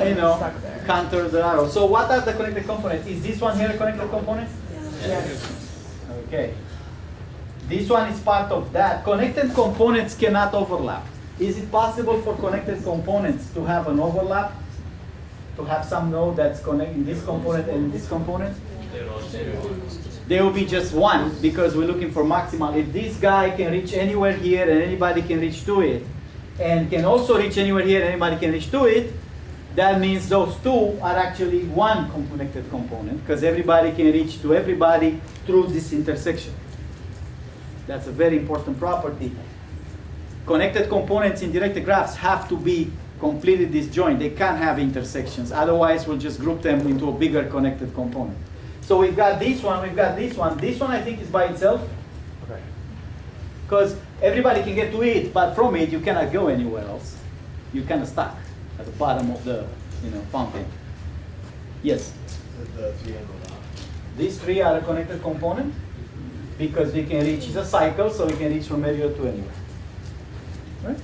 [SPEAKER 1] You know, counter the arrow. So what are the connected components? Is this one here a connected component? Yes. Okay. This one is part of that. Connected components cannot overlap. Is it possible for connected components to have an overlap? To have some node that's connecting this component and this component? There will be just one because we're looking for maximal. If this guy can reach anywhere here and anybody can reach to it, and can also reach anywhere here and anybody can reach to it, that means those two are actually one connected component because everybody can reach to everybody through this intersection. That's a very important property. Connected components in directed graphs have to be completely disjoint. They can't have intersections. Otherwise, we'll just group them into a bigger connected component. So we've got this one, we've got this one. This one I think is by itself.
[SPEAKER 7] Okay.
[SPEAKER 1] Because everybody can get to it, but from it you cannot go anywhere else. You're kind of stuck at the bottom of the fountain. Yes?
[SPEAKER 8] The three on the top.
[SPEAKER 1] These three are a connected component because we can reach, it's a cycle, so we can reach from anywhere to anywhere. Right?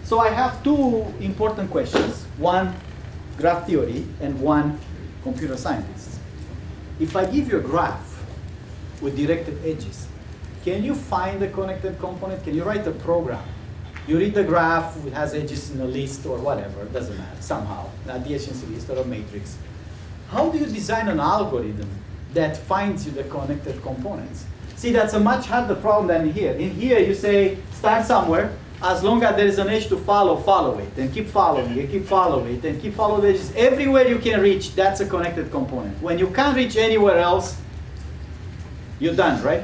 [SPEAKER 1] So I have two important questions. One, graph theory, and one, computer scientists. If I give you a graph with directed edges, can you find the connected component? Can you write a program? You read the graph, it has edges in a list or whatever, it doesn't matter, somehow, an adjacency list or a matrix. How do you design an algorithm that finds you the connected components. See, that's a much harder problem than here. In here, you say, start somewhere. As long as there is an edge to follow, follow it, and keep following it, keep following it, and keep following the edges. Everywhere you can reach, that's a connected component. When you can't reach anywhere else, you're done, right?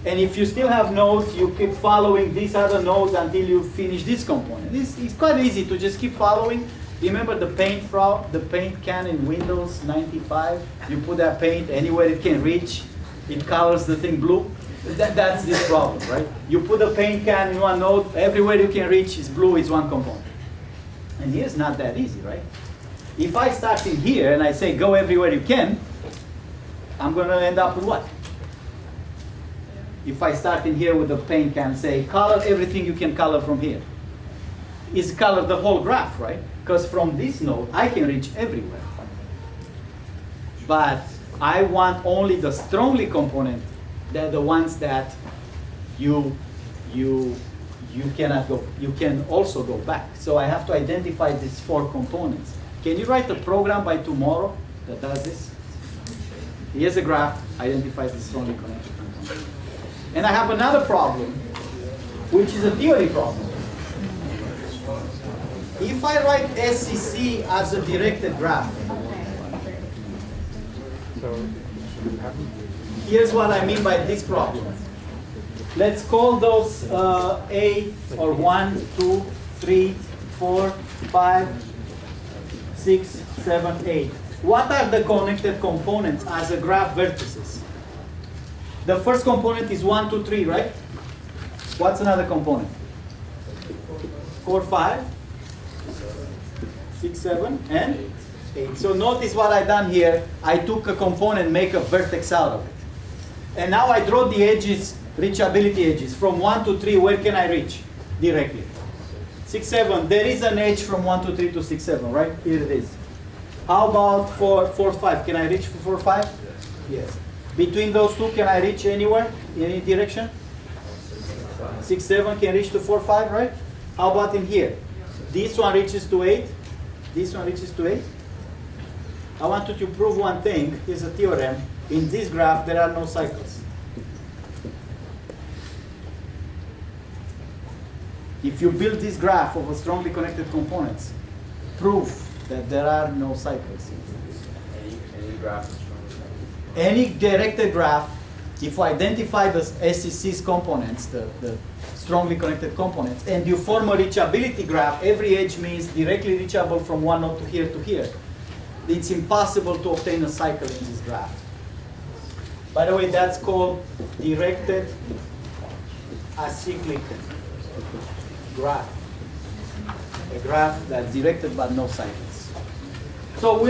[SPEAKER 1] And if you still have nodes, you keep following these other nodes until you finish this component. It's quite easy to just keep following. Remember the paint can in Windows 95? You put that paint anywhere it can reach, it colors the thing blue. That's this problem, right? You put a paint can in one node, everywhere you can reach is blue, is one component. And here's not that easy, right? If I start in here and I say go everywhere you can, I'm going to end up with what? If I start in here with a paint can, say color everything you can color from here. Is color the whole graph, right? Because from this node, I can reach everywhere. But I want only the strongly component. They're the ones that you cannot go. You can also go back. So I have to identify these 4 components. Can you write a program by tomorrow that does this? Here's a graph, identifies the strongly connected components. And I have another problem, which is a theory problem. If I write SCC as a directed graph, here's what I mean by this problem. Let's call those A or 1, 2, 3, 4, 5, 6, 7, 8. What are the connected components as a graph vertices? The first component is 1, 2, 3, right? What's another component? 4, 5, 6, 7, and 8. So notice what I done here. I took a component, make a vertex out of it. And now I draw the edges, reachability edges. From 1 to 3, where can I reach directly? 6, 7. There is an edge from 1 to 3 to 6, 7, right? Here it is. How about 4, 5? Can I reach for 4, 5? Yes. Between those two, can I reach anywhere, in any direction? 6, 7 can reach to 4, 5, right? How about in here? This one reaches to 8. This one reaches to 8. I want you to prove one thing. Here's a theorem. In this graph, there are no cycles. If you build this graph of a strongly connected components, prove that there are no cycles.
[SPEAKER 2] Any graph is strongly connected.
[SPEAKER 1] Any directed graph, if you identify the SCC's components, the strongly connected components, and you form a reachability graph, every edge means directly reachable from one node to here, it's impossible to obtain a cycle in this graph. By the way, that's called directed acyclic graph. A graph that's directed but no cycles. So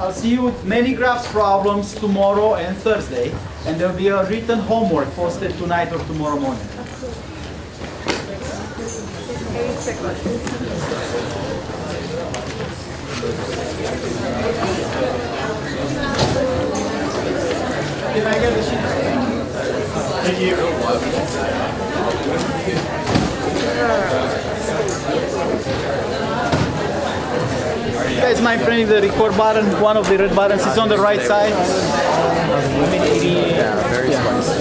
[SPEAKER 1] I'll see you with many graphs problems tomorrow and Thursday, and there'll be a written homework posted tonight or tomorrow morning. Can I get the sheet? Thank you. You guys mind pressing the record button? One of the red buttons is on the right side.
[SPEAKER 3] Yeah, very spicy.